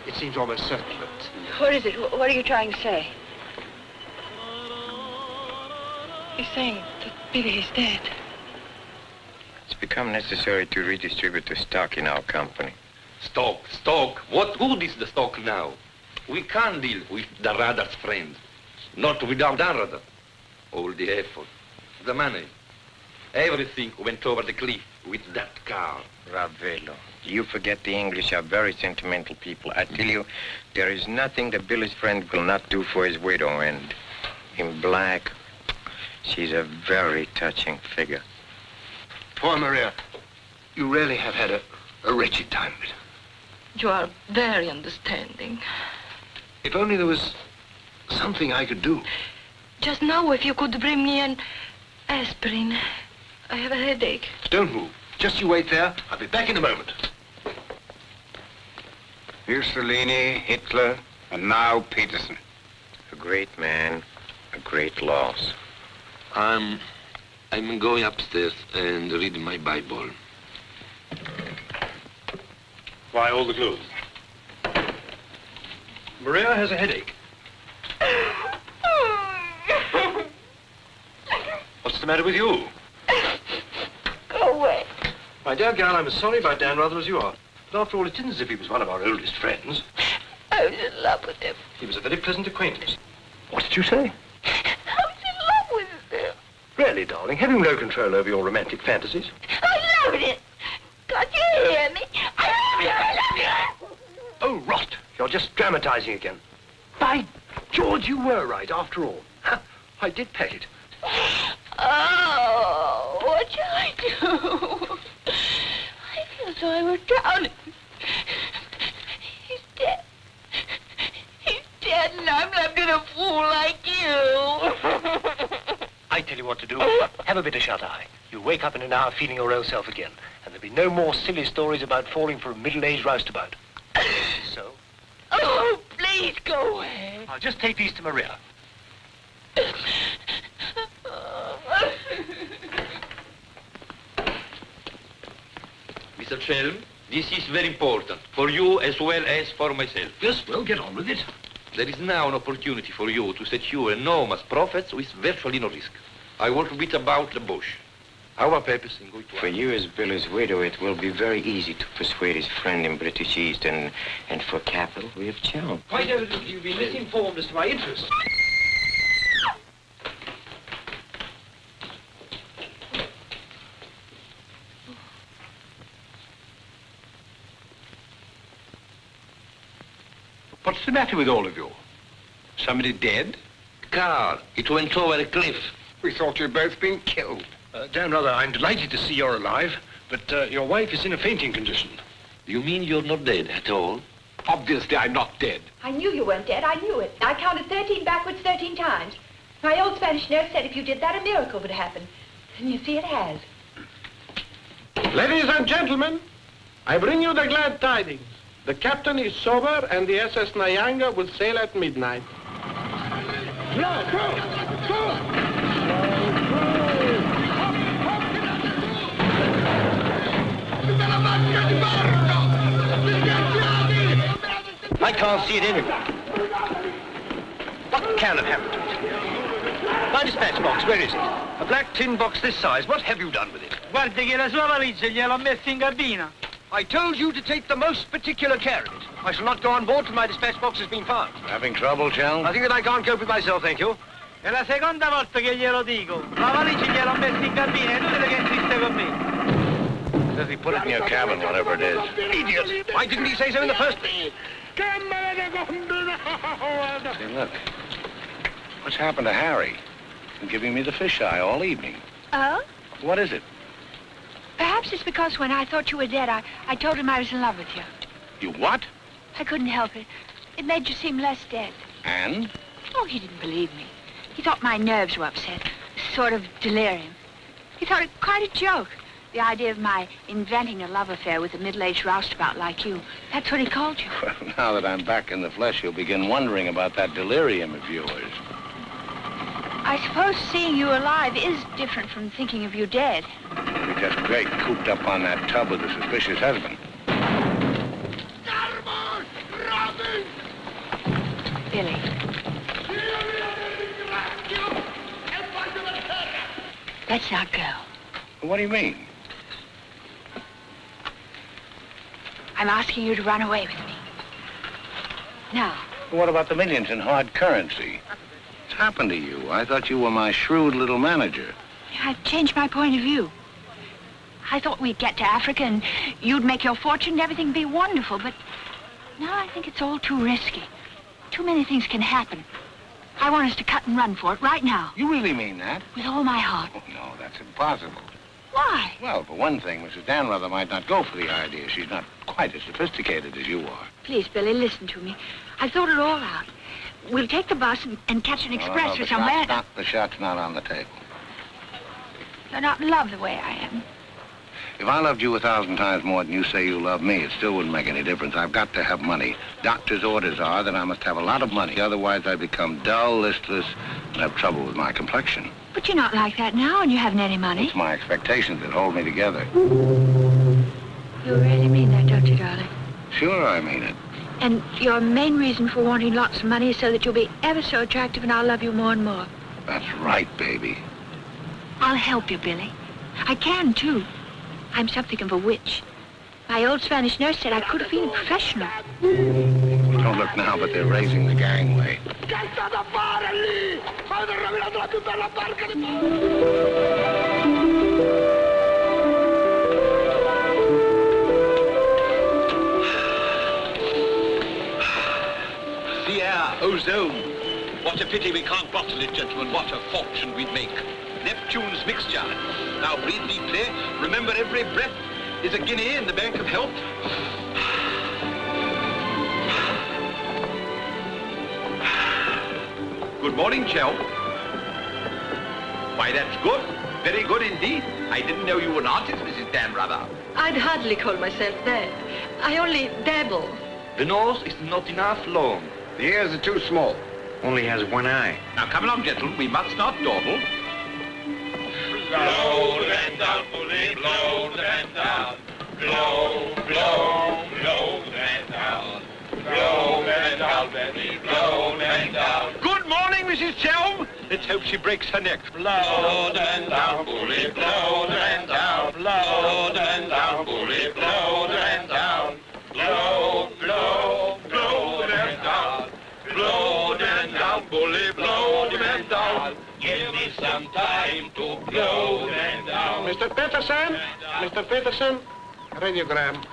It seems almost certain that... What is it? What are you trying to say? He's saying that Billy is dead. It's become necessary to redistribute the stock in our company. Stock. What good is the stock now? We can't deal with Dannreuthers' friends. Not without Dannreuther. All the effort, the money, everything went over the cliff with that car. Ravello, you forget the English are very sentimental people. I tell you, there is nothing that Billy's friend will not do for his widow, and in black, she's a very touching figure. Poor Maria, you really have had a wretched time of it. You are very understanding. If only there was something I could do. Just now, if you could bring me an aspirin. I have a headache. Don't move. Just you wait there. I'll be back in a moment. Mussolini, Hitler, and now Peterson. A great man, a great loss. I'm going upstairs and reading my Bible. Why all the clothes? Maria has a headache. What's the matter with you? Go away. My dear girl, I'm as sorry about Dannreuther as you are. But after all, it isn't as if he was one of our oldest friends. I was in love with him. He was a very pleasant acquaintance. What did you say? I was in love with him. Really, darling, have you no control over your romantic fantasies? I loved it. Can't you hear me? I love you. Oh, rot. You're just dramatizing again. By George, you were right, after all. I did pet it. Oh, what shall I do? I feel as though I were drowning. He's dead. He's dead, and I'm left in a fool like you. I tell you what to do. Have a bit of shut-eye. You'll wake up in an hour feeling your old self again, and there'll be no more silly stories about falling for a middle-aged roustabout. So? Oh, please go away. I'll just take these to Maria. Mr. Chelm, this is very important, for you as well as for myself. Yes, well, get on with it. There is now an opportunity for you to secure enormous profits with virtually no risk. I want a bit about the bush. Our purpose in going to... For you as Billy's widow, it will be very easy to persuade his friend in British East, and for capital, we have Chelm. Quite evidently, you've been misinformed as to my interest. What's the matter with all of you? Somebody dead? Car, it went over a cliff. We thought you'd both been killed. Dannreuther, I'm delighted to see you're alive, but your wife is in a fainting condition. You mean you're not dead at all? Obviously, I'm not dead. I knew you weren't dead. I knew it. I counted 13 backwards 13 times. My old Spanish nurse said if you did that, a miracle would happen. And you see, it has. Ladies and gentlemen, I bring you the glad tidings. The captain is sober, and the SS Nyanga will sail at midnight. I can't see it anywhere. What can have happened to it? My dispatch box, where is it? A black tin box this size. What have you done with it? Guardi che la sua valigia gliel'ho messa in cabina. I told you to take the most particular care of it. I shall not go on board till my dispatch box has been found. Having trouble, Chelm? I think that I can't cope with myself, thank you. È la seconda volta che glielo dico. La valigia gliel'ho messa in cabina, è inutile che insiste con me. Says he put it in your cabin, whatever it is. Idiot! Why didn't he say so in the first place? Say, look. What's happened to Harry? He's been giving me the fisheye all evening. Oh? What is it? Perhaps it's because when I thought you were dead, I told him I was in love with you. You what? I couldn't help it. It made you seem less dead. And? Oh, he didn't believe me. He thought my nerves were upset. Sort of delirium. He thought it quite a joke. The idea of my inventing a love affair with a middle-aged roustabout like you. That's what he called you. Well, now that I'm back in the flesh, you'll begin wondering about that delirium of yours. I suppose seeing you alive is different from thinking of you dead. You're just great cooped up on that tub with a suspicious husband. Billy. Let's not go. What do you mean? I'm asking you to run away with me. Now. What about the millions in hard currency? What's happened to you? I thought you were my shrewd little manager. I've changed my point of view. I thought we'd get to Africa and you'd make your fortune and everything be wonderful, but now I think it's all too risky. Too many things can happen. I want us to cut and run for it right now. You really mean that? With all my heart. Oh, no, that's impossible. Why? Well, for one thing, Mrs. Dannreuther might not go for the idea. She's not quite as sophisticated as you are. Please, Billy, listen to me. I've thought it all out. We'll take the bus and catch an express for somewhere. The shot's not on the table. You're not in love the way I am. If I loved you 1,000 times more than you say you love me, it still wouldn't make any difference. I've got to have money. Doctor's orders are that I must have a lot of money. Otherwise, I become dull, listless, and have trouble with my complexion. But you're not like that now, and you haven't any money. It's my expectations that hold me together. You really mean that, don't you, darling? Sure, I mean it. And your main reason for wanting lots of money is so that you'll be ever so attractive and I'll love you more and more. That's right, baby. I'll help you, Billy. I can, too. I'm something of a witch. My old Spanish nurse said I could have been a professional. Don't look now, but they're raising the gangway. The air, ozone. What a pity we can't bottle it, gentlemen. What a fortune we'd make. Neptune's mixture. Now breathe deeply. Remember, every breath is a guinea in the bank of health. Good morning, Chelm. Why, that's good. Very good indeed. I didn't know you were an artist, Mrs. Dannreuther. I'd hardly call myself that. I only dabble. The nose is not enough long. The ears are too small. Only has one eye. Now, come along, gentlemen. We must not dawdle. Blow the man down, bully, blow the man down. Blow, blow, blow the man down. Blow the man down, Benny, blow the man down. Good morning, Mrs. Chelm. Let's hope she breaks her neck. Blow the man down, bully, blow the man down. Blow the man down, bully, blow the man down. Blow, blow, blow the man down. Blow the man down, bully, blow the man down. Give me some time to blow the man down. Mr. Peterson? Mr. Peterson? Radiogram.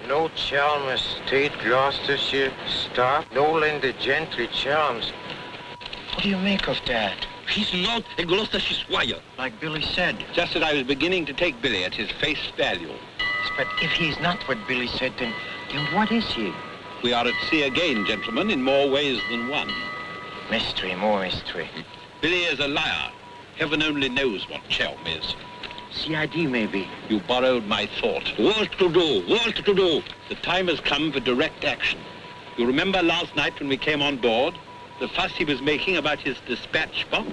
No Chelm Estate, Gloucestershire, stop. No Linda Gentry Chelms. What do you make of that? He's not a Gloucestershire squire. Like Billy said. Just as I was beginning to take Billy at his face value. But if he's not what Billy said, then what is he? We are at sea again, gentlemen, in more ways than one. Mystery, more mystery. Billy is a liar. Heaven only knows what Chelm is. CID, maybe. You borrowed my thought. What to do? What to do? The time has come for direct action. You remember last night when we came on board? The fuss he was making about his dispatch box?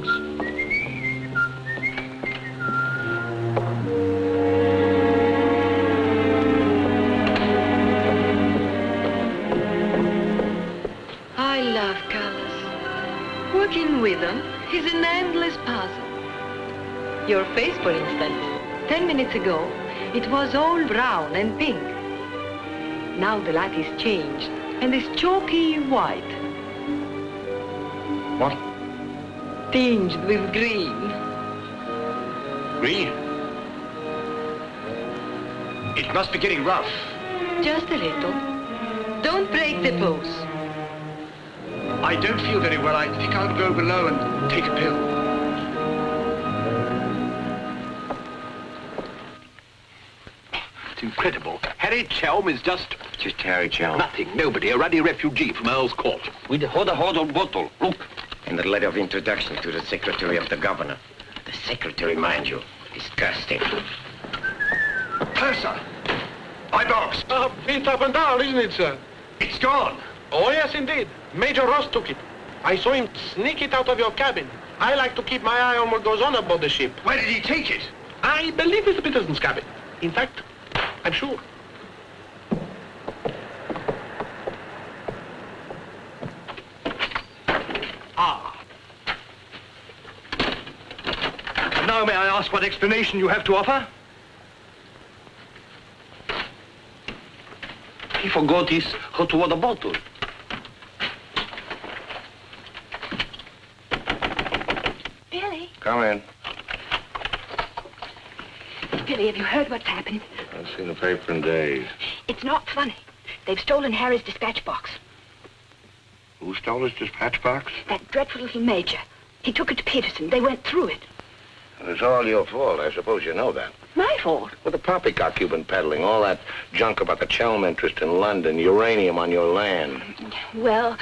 I love colors. Working with them is an endless puzzle. Your face, for instance. 10 minutes ago, it was all brown and pink. Now the light is changed and is chalky white. What? Tinged with green. Green? It must be getting rough. Just a little. Don't break the pose. I don't feel very well. I think I'll go below and take a pill. It's incredible. Harry Chelm is just Harry Chelm. nothing. Nobody. A ruddy refugee from Earl's Court. With the hot bottle. Look. And the letter of introduction to the secretary of the governor. The secretary, mind you. Disgusting. Purser! My box! It's up and down, isn't it, sir? It's gone! Oh, yes, indeed. Major Ross took it. I saw him sneak it out of your cabin. I like to keep my eye on what goes on aboard the ship. Where did he take it? I believe it's the Peterson's cabin. In fact, I'm sure. And now may I ask what explanation you have to offer? He forgot his hot water bottle. Billy? Come in. Billy, have you heard what's happened? I've seen the paper in days. It's not funny. They've stolen Harry's dispatch box. Who stole his dispatch box? That dreadful little major. He took it to Peterson. They went through it. Well, it's all your fault. I suppose you know that. My fault? Well, the poppycock you've been peddling, all that junk about the Chelm interest in London, uranium on your land. Well,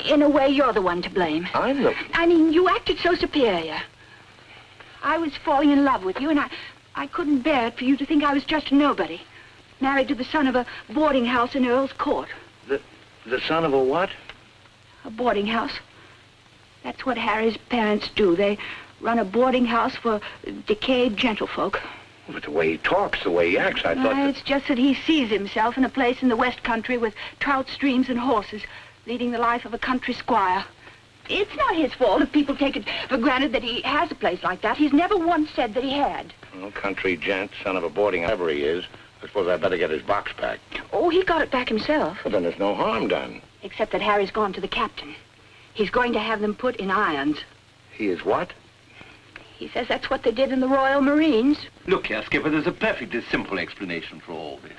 in a way, you're the one to blame. I'm the... I mean, you acted so superior. I was falling in love with you, and I couldn't bear it for you to think I was just a nobody. Married to the son of a boarding house in Earl's Court. The son of a what? A boarding house. That's what Harry's parents do. They run a boarding house for decayed gentlefolk. But the way he talks, the way he acts, I thought that... It's just that he sees himself in a place in the West Country with trout streams and horses, leading the life of a country squire. It's not his fault if people take it for granted that he has a place like that. He's never once said that he had. Well, country gent, son of a boarding, whoever he is. I suppose I'd better get his box back. Oh, he got it back himself. Well, then there's no harm done. Except that Harry's gone to the captain. He's going to have them put in irons. He is what? He says that's what they did in the Royal Marines. Look here, Skipper, there's a perfectly simple explanation for all this.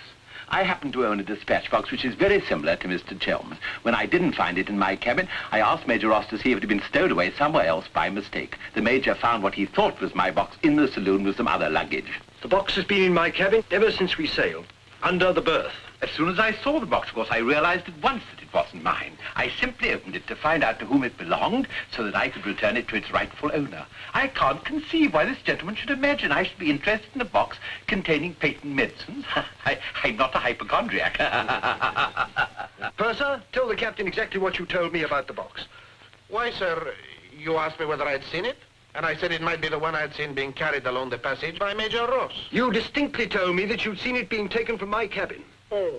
I happen to own a dispatch box which is very similar to Mr. Chelm's. When I didn't find it in my cabin, I asked Major Ross to see if it had been stowed away somewhere else by mistake. The Major found what he thought was my box in the saloon with some other luggage. The box has been in my cabin ever since we sailed, under the berth. As soon as I saw the box, of course, I realized at once that it wasn't mine. I simply opened it to find out to whom it belonged so that I could return it to its rightful owner. I can't conceive why this gentleman should imagine I should be interested in a box containing patent medicines. I'm not a hypochondriac. Purser, tell the captain exactly what you told me about the box. Why, sir, you asked me whether I'd seen it, and I said it might be the one I'd seen being carried along the passage by Major Ross. You distinctly told me that you'd seen it being taken from my cabin. Oh,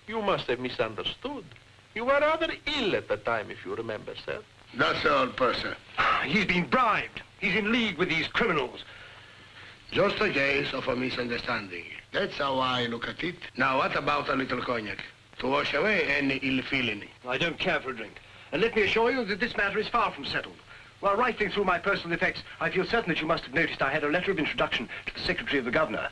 you must have misunderstood. You were rather ill at the time, if you remember, sir. That's all, Purser. He's been bribed. He's in league with these criminals. Just a case of a misunderstanding. That's how I look at it. Now, what about a little cognac? To wash away any ill feeling. I don't care for a drink. And let me assure you that this matter is far from settled. While rifling through my personal effects, I feel certain that you must have noticed I had a letter of introduction to the secretary of the governor.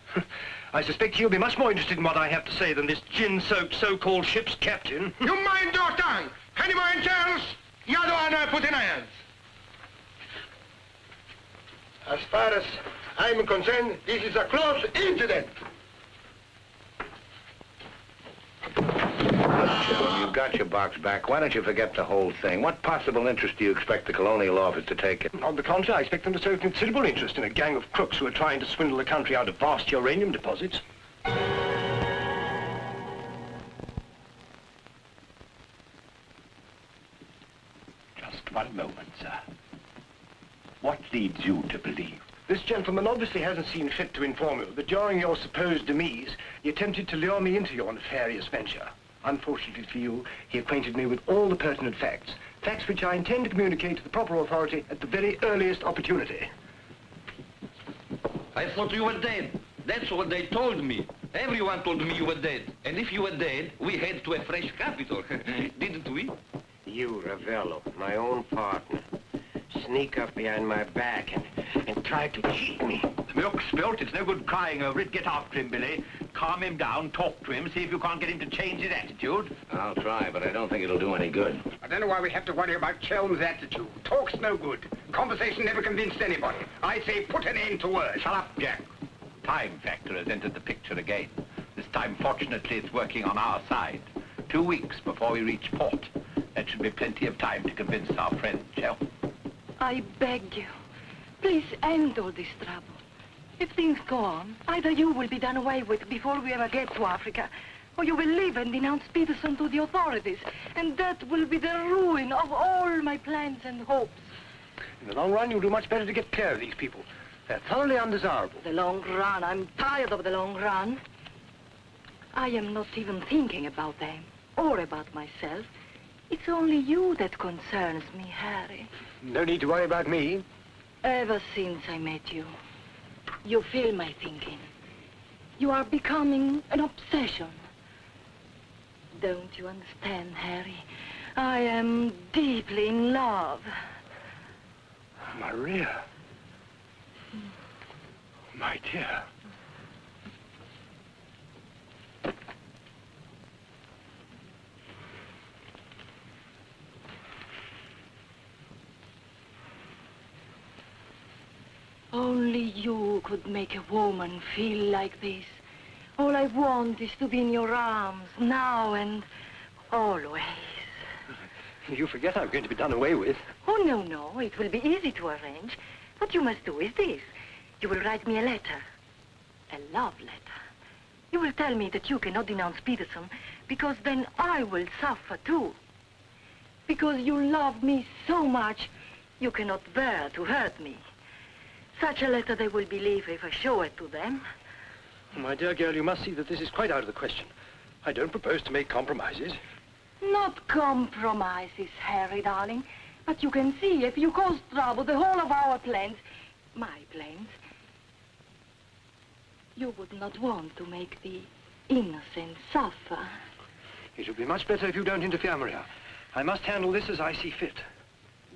I suspect he'll be much more interested in what I have to say than this gin-soaked so-called ship's captain. You mind your tongue! Any more else? The other one put in irons. As far as I'm concerned, this is a close incident. You've got your box back. Why don't you forget the whole thing? What possible interest do you expect the colonial office to take in? On the contrary, I expect them to show considerable interest in a gang of crooks who are trying to swindle the country out of vast uranium deposits. Just one moment, sir. What leads you to believe? This gentleman obviously hasn't seen fit to inform you that during your supposed demise, he attempted to lure me into your nefarious venture. Unfortunately for you, he acquainted me with all the pertinent facts, Facts which I intend to communicate to the proper authority at the very earliest opportunity. I thought you were dead. That's what they told me. Everyone told me you were dead. And if you were dead, we head to a fresh capital. Didn't we? You, Ravello, my own partner, sneak up behind my back and try to cheat me. The milk's spilt. It's no good crying over it. Get after him, Billy. Calm him down, talk to him, see if you can't get him to change his attitude. I'll try, but I don't think it'll do any good. I don't know why we have to worry about Chelm's attitude. Talk's no good. Conversation never convinced anybody. I say put an end to words. Shut up, Jack. Time factor has entered the picture again. This time, fortunately, it's working on our side. 2 weeks before we reach port. That should be plenty of time to convince our friend, Chelm. I beg you, please end all this trouble. If things go on, either you will be done away with before we ever get to Africa, or you will leave and denounce Peterson to the authorities, and that will be the ruin of all my plans and hopes. In the long run, you'll do much better to get clear of these people. They're thoroughly undesirable. The long run. I'm tired of the long run. I am not even thinking about them or about myself. It's only you that concerns me, Harry. No need to worry about me. Ever since I met you, you fill my thinking. You are becoming an obsession. Don't you understand, Harry? I am deeply in love. Maria. My dear. Only you could make a woman feel like this. All I want is to be in your arms, now and always. You forget I'm going to be done away with. Oh, no, no. It will be easy to arrange. What you must do is this. You will write me a letter. A love letter. You will tell me that you cannot denounce Peterson, because then I will suffer too. Because you love me so much, you cannot bear to hurt me. Such a letter they will believe if I show it to them. My dear girl, you must see that this is quite out of the question. I don't propose to make compromises. Not compromises, Harry, darling. But you can see if you cause trouble, the whole of our plans, my plans, you would not want to make the innocent suffer. It would be much better if you don't interfere, Maria. I must handle this as I see fit.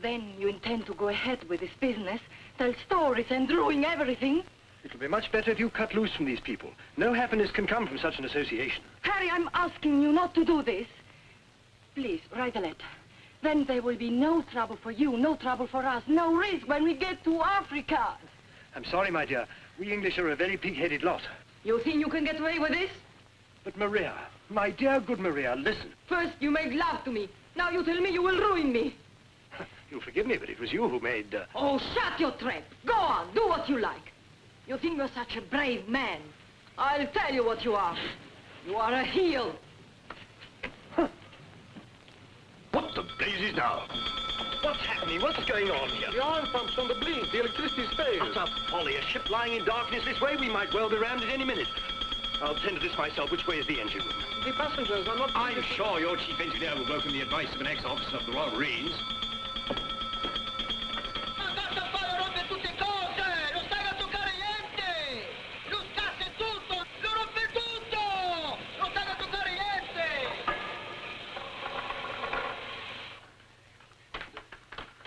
Then you intend to go ahead with this business, tell stories and ruin everything? It will be much better if you cut loose from these people. No happiness can come from such an association. Harry, I'm asking you not to do this. Please, write a letter. Then there will be no trouble for you, no trouble for us, no risk when we get to Africa. I'm sorry, my dear. We English are a very pig-headed lot. You think you can get away with this? But Maria, my dear good Maria, listen. First you made love to me. Now you tell me you will ruin me. You'll forgive me, but it was you who made... Oh, shut your trap. Go on, do what you like. You think you're such a brave man. I'll tell you what you are. You are a heel. What the blazes now? What's happening? What's going on here? The oil pump's on the blink. The electricity's failed. Utter folly. A ship lying in darkness this way, we might well be rammed at any minute. I'll tend to this myself. Which way is the engine room? The passengers are not... I'm sure your chief engineer will welcome the advice of an ex-officer of the Royal Marines.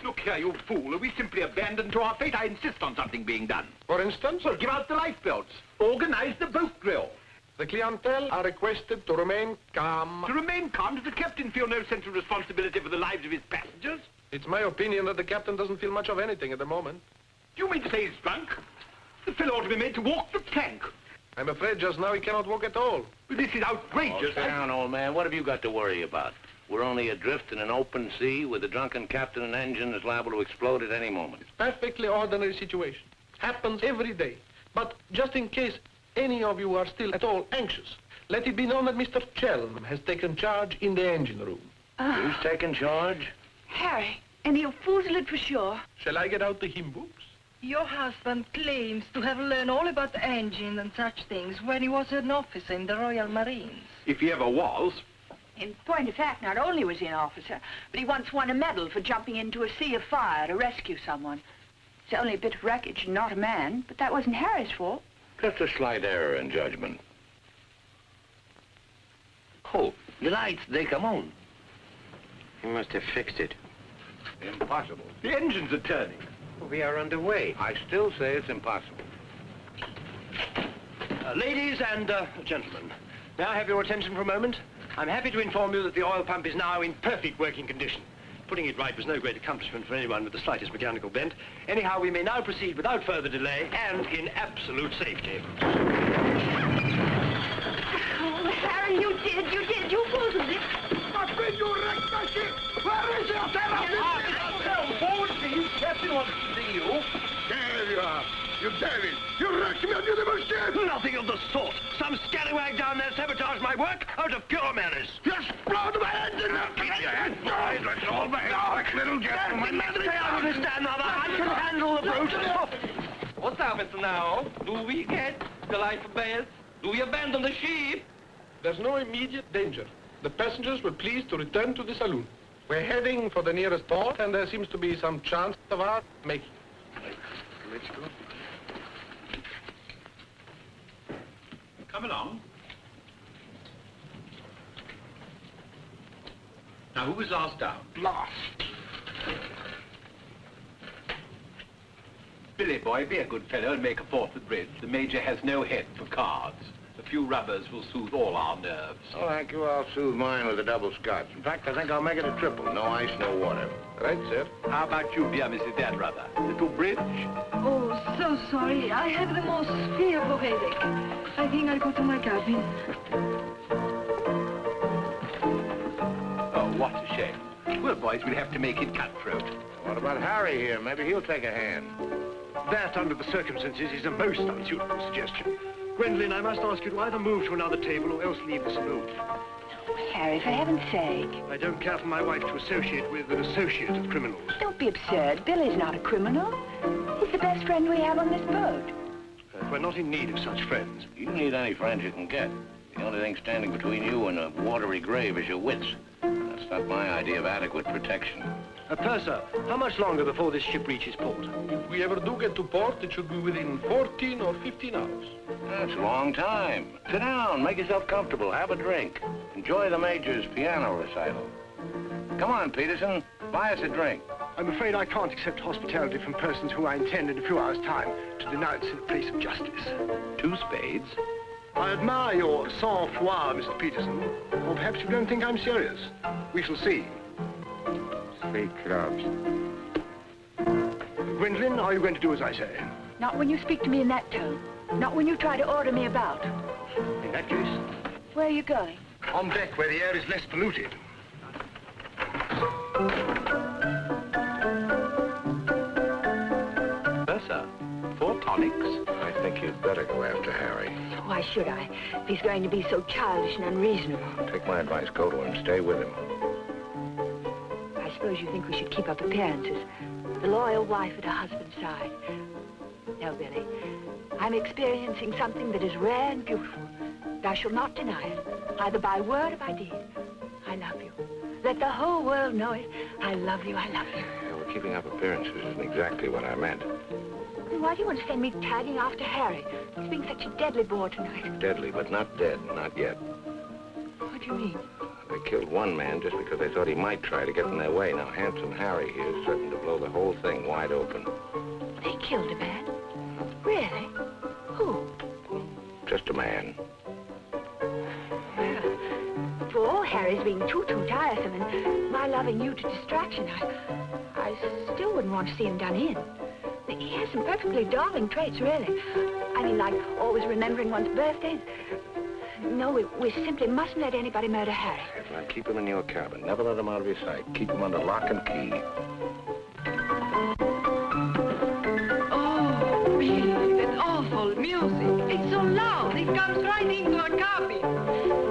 Look here, you fool. Are we simply abandoned to our fate? I insist on something being done. For instance? Well, give out the lifebelts. Organize the boat drill. The clientele are requested to remain calm. To remain calm? Does the captain feel no sense of responsibility for the lives of his passengers? It's my opinion that the captain doesn't feel much of anything at the moment. Do you mean to say he's drunk? The fellow ought to be made to walk the plank. I'm afraid just now he cannot walk at all. But this is outrageous. Oh, sit down, old man. What have you got to worry about? We're only adrift in an open sea with a drunken captain and engine that's liable to explode at any moment. Perfectly ordinary situation. Happens every day. But just in case any of you are still at all anxious, let it be known that Mr. Chelm has taken charge in the engine room. Who's taken charge? Harry, and he'll foozle it for sure. Shall I get out the hymn books? Your husband claims to have learned all about the engine and such things when he was an officer in the Royal Marines. If he ever was. In point of fact, not only was he an officer, but he once won a medal for jumping into a sea of fire to rescue someone. It's only a bit of wreckage and not a man, but that wasn't Harry's fault. Just a slight error in judgment. Oh, the lights, they come on. You must have fixed it. Impossible. The engines are turning. We are underway. I still say it's impossible. Ladies and gentlemen, may I have your attention for a moment? I'm happy to inform you that the oil pump is now in perfect working condition. Putting it right was no great accomplishment for anyone with the slightest mechanical bent. Anyhow, we may now proceed without further delay and in absolute safety. Oh, Harry, you did. You bosomed it. But when you wrecked the ship, where is your Forward, please. Captain wants to see you. There you are. You devil! You wrecked me on your ship! Nothing of the sort. Some scallywag down there sabotaged my work out of pure malice. You exploded my engine! Keep your hands behind. Let's all behave like little gentlemen. I understand, Mother. I can handle the brute. What's happened now? Do we get the life of base? Do we abandon the ship? There's no immediate danger. The passengers were pleased to return to the saloon. We're heading for the nearest port, and there seems to be some chance of our making it. Let's go. Come along. Now, who was last down? Last. Billy, boy, be a good fellow and make a fourth at bridge. The Major has no head for cards. A few rubbers will soothe all our nerves. Oh, thank you. I'll soothe mine with a double scotch. In fact, I think I'll make it a triple. No ice, no water. Right, sir. How about you, dear Mrs. Dannreuther? Little bridge? Oh, so sorry. I have the most fearful headache. I think I'll go to my cabin. Oh, what a shame. Well, boys, we'll have to make it cutthroat. What about Harry here? Maybe he'll take a hand. That, under the circumstances, is a most unsuitable suggestion. Gwendolen, I must ask you to either move to another table or else leave the saloon. Harry, for heaven's sake. I don't care for my wife to associate with an associate of criminals. Don't be absurd. Billy's not a criminal. He's the best friend we have on this boat. We're not in need of such friends. You need any friends you can get. The only thing standing between you and a watery grave is your wits. That's not my idea of adequate protection. Purser, how much longer before this ship reaches port? If we ever do get to port, it should be within 14 or 15 hours. That's a long time. Sit down, make yourself comfortable, have a drink. Enjoy the Major's piano recital. Come on, Peterson, buy us a drink. I'm afraid I can't accept hospitality from persons who I intend in a few hours' time to denounce in a place of justice. 2 spades? I admire your sang-froid, Mr. Peterson. Or perhaps you don't think I'm serious. We shall see. 3 clubs. Gwendolen, are you going to do as I say? Not when you speak to me in that tone. Not when you try to order me about. In that case? Where are you going? On deck, where the air is less polluted. Purser, 4 tonics? I think you'd better go after Harry. Why should I? If he's going to be so childish and unreasonable. Take my advice, go to him, stay with him. I suppose you think we should keep up appearances. The loyal wife at her husband's side. No, Billy. I'm experiencing something that is rare and beautiful. And I shall not deny it, either by word or by deed. I love you. Let the whole world know it. I love you, I love you. Yeah, well, keeping up appearances isn't exactly what I meant. Why do you want to send me tagging after Harry? He's being such a deadly bore tonight. Deadly, but not dead, not yet. What do you mean? They killed one man just because they thought he might try to get in their way. Now, handsome Harry here is certain to blow the whole thing wide open. They killed a man? Really? Who? Just a man. Well, for all Harry's being too tiresome and my loving you to distraction, I still wouldn't want to see him done in. He has some perfectly darling traits, really. I mean, like always remembering one's birthdays. No, we simply mustn't let anybody murder Harry. Now, keep him in your cabin. Never let him out of your sight. Keep him under lock and key. Oh, Billy, that awful music. It's so loud. It comes right into our cabin.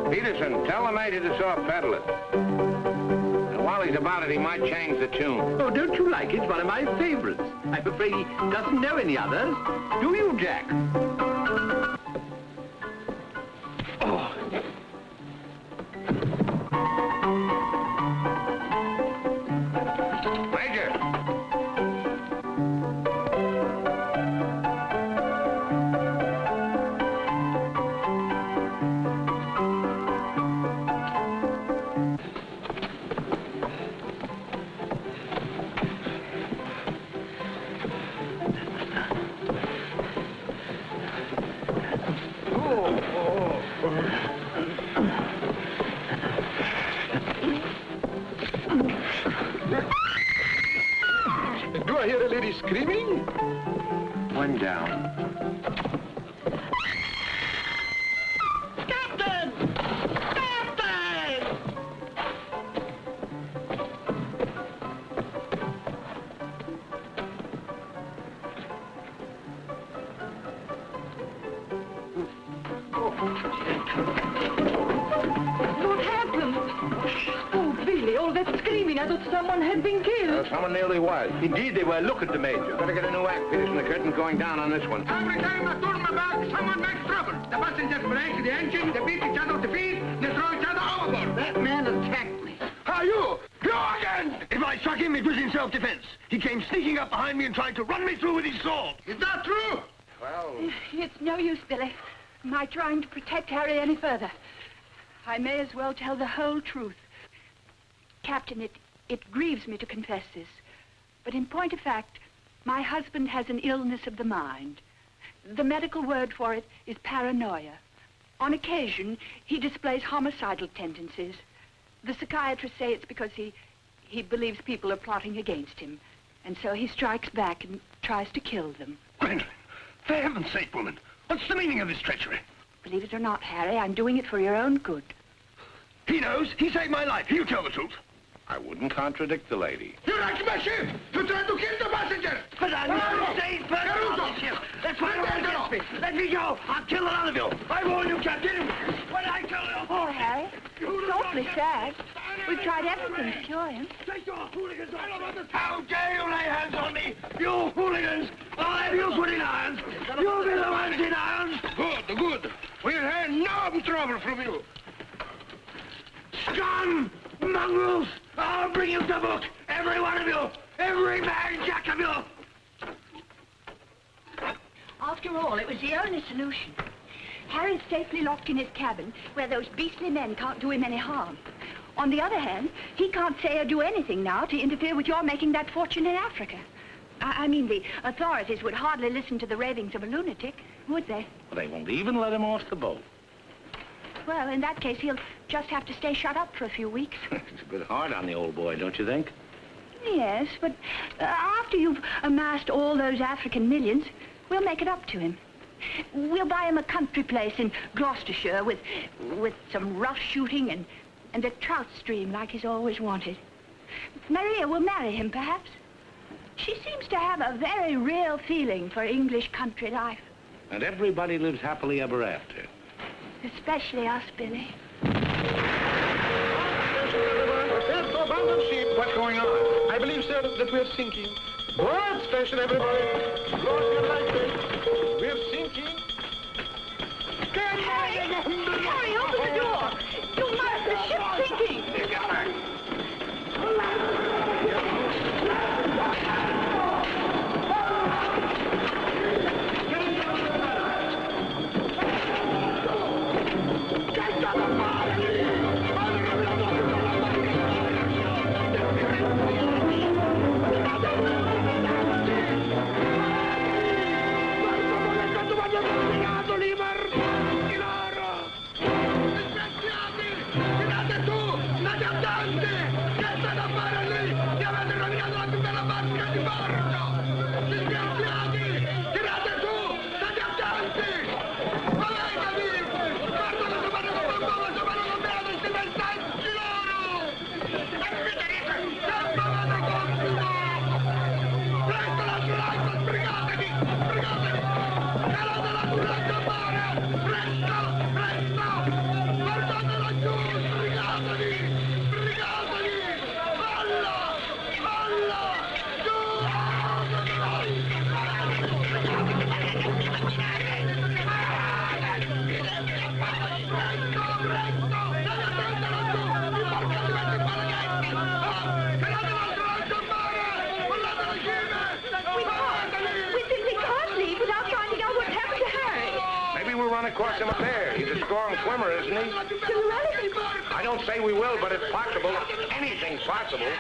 Peterson, tell the Major to soft pedal it. And while he's about it, he might change the tune. Oh, don't you like it? It's one of my favorites. I'm afraid he doesn't know any others. Do you, Jack? Oh. Do I hear a lady screaming? One down. Captain! Captain! What happened? Oh, Billy, all that screaming. I thought someone had been killed. Someone nearly was. Indeed, they were. Look at the Major. Better get a new act fitted and the curtain going down on this one. Every time I turn my back, someone makes trouble. The passengers break the engine, they beat each other to feet, they throw each other overboard. That man attacked me. How you? You again! If I struck him, it was in self-defense. He came sneaking up behind me and tried to run me through with his sword. Is that true? Well... It's no use, Billy. My trying to protect Harry any further. I may as well tell the whole truth. Captain, it grieves me to confess this, but in point of fact, my husband has an illness of the mind. The medical word for it is paranoia. On occasion, he displays homicidal tendencies. The psychiatrists say it's because he believes people are plotting against him, and so he strikes back and tries to kill them. Gwendolen, for heaven's sake, woman, what's the meaning of this treachery? Believe it or not, Harry, I'm doing it for your own good. He knows. He saved my life. He'll tell the truth. I wouldn't contradict the lady. You wrecked my ship! You tried to kill the passengers! But I'm not staying person on this ship. That's why you're against me. Let me go. I'll kill the lot of you. I warn you, Captain. When I kill you... Oh, Harry, it's awfully sad. We've tried everything to cure him. Take your hooligans off. How dare you lay hands on me? You hooligans! I'll have you put in irons. You'll be the ones in irons. Good, good. We'll have no trouble from you. Scum! Mongrels! I'll bring you to book! Every one of you! Every man jack of you! After all, it was the only solution. Harry's safely locked in his cabin, where those beastly men can't do him any harm. On the other hand, he can't say or do anything now to interfere with your making that fortune in Africa. I mean, the authorities would hardly listen to the ravings of a lunatic, would they? They won't even let him off the boat. Well, in that case, he'll just have to stay shut up for a few weeks. It's a bit hard on the old boy, don't you think? Yes, but after you've amassed all those African millions, we'll make it up to him. We'll buy him a country place in Gloucestershire with some rough shooting and a trout stream like he's always wanted. Maria will marry him, perhaps. She seems to have a very real feeling for English country life. And everybody lives happily ever after. Especially us, Billy. What's going on? I believe, sir, that we're sinking. Broad station, everybody. We're sinking. Harry, open the door! You must! The ship's sinking! Across him up there. He's a strong swimmer, isn't he? I don't say we will, but it's possible. Anything's possible.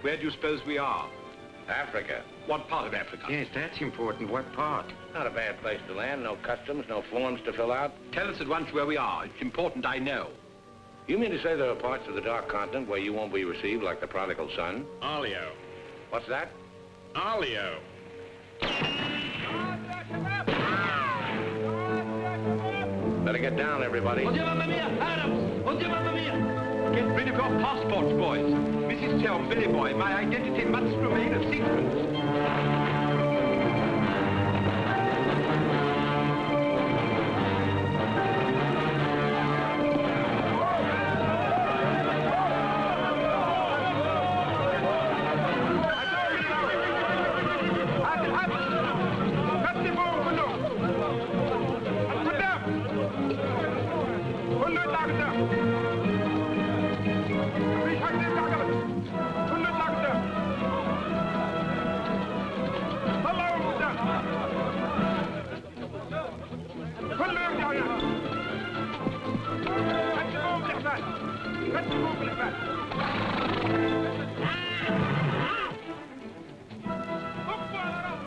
Where do you suppose we are? Africa. What part of Africa? Yes, that's important. What part? Not a bad place to land. No customs, no forms to fill out. Tell us at once where we are. It's important I know. You mean to say there are parts of the Dark Continent where you won't be received like the prodigal son? Olio. What's that? Olio. Better get down, everybody. Oddio, mamma mia! Arabs! Oddio, mamma mia! Get rid of your passports, boys. Mrs. Chelm, Billy Boy, my identity must remain a secret.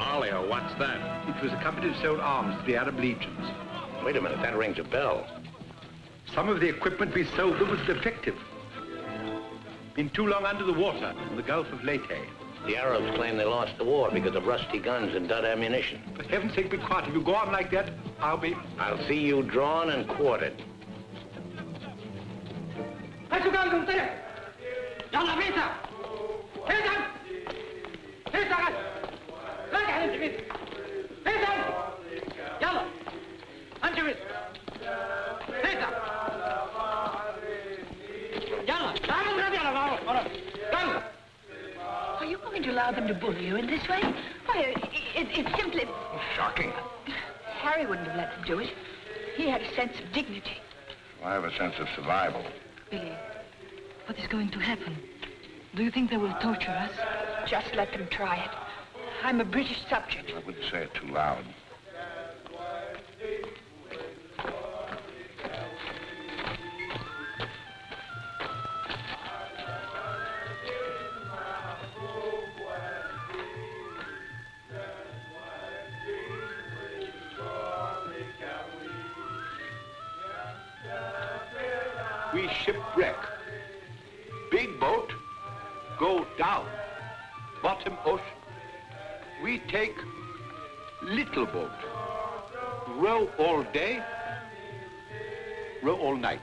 Olio, what's that? It was a company that sold arms to the Arab legions. Wait a minute, that rings a bell. Some of the equipment we sold them was defective. Been too long under the water in the Gulf of Leyte. The Arabs claim they lost the war because of rusty guns and dud ammunition. For heaven's sake, be quiet. If you go on like that, I'll see you drawn and quartered. Are you going to allow them to bully you in this way? Why, it's simply... Shocking. Harry wouldn't have let them do it. He had a sense of dignity. I have a sense of survival. Billy, what is going to happen? Do you think they will torture us? Just let them try it. I'm a British subject. I wouldn't say it too loud. We shipwreck. Big boat, go down. Bottom ocean. We take little boat. Row all day, row all night.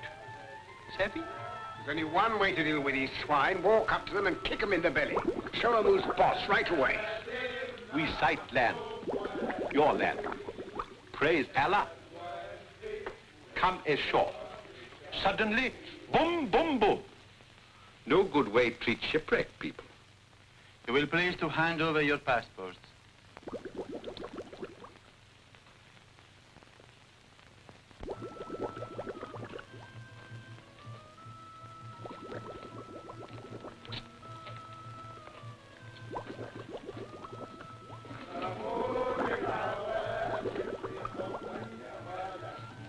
Savvy? There's only one way to deal with these swine. Walk up to them and kick them in the belly. Show them who's boss right away. We sight land. Your land. Praise Allah. Come ashore. Suddenly, boom, boom, boom. No good way to treat shipwrecked people. You will please to hand over your passports.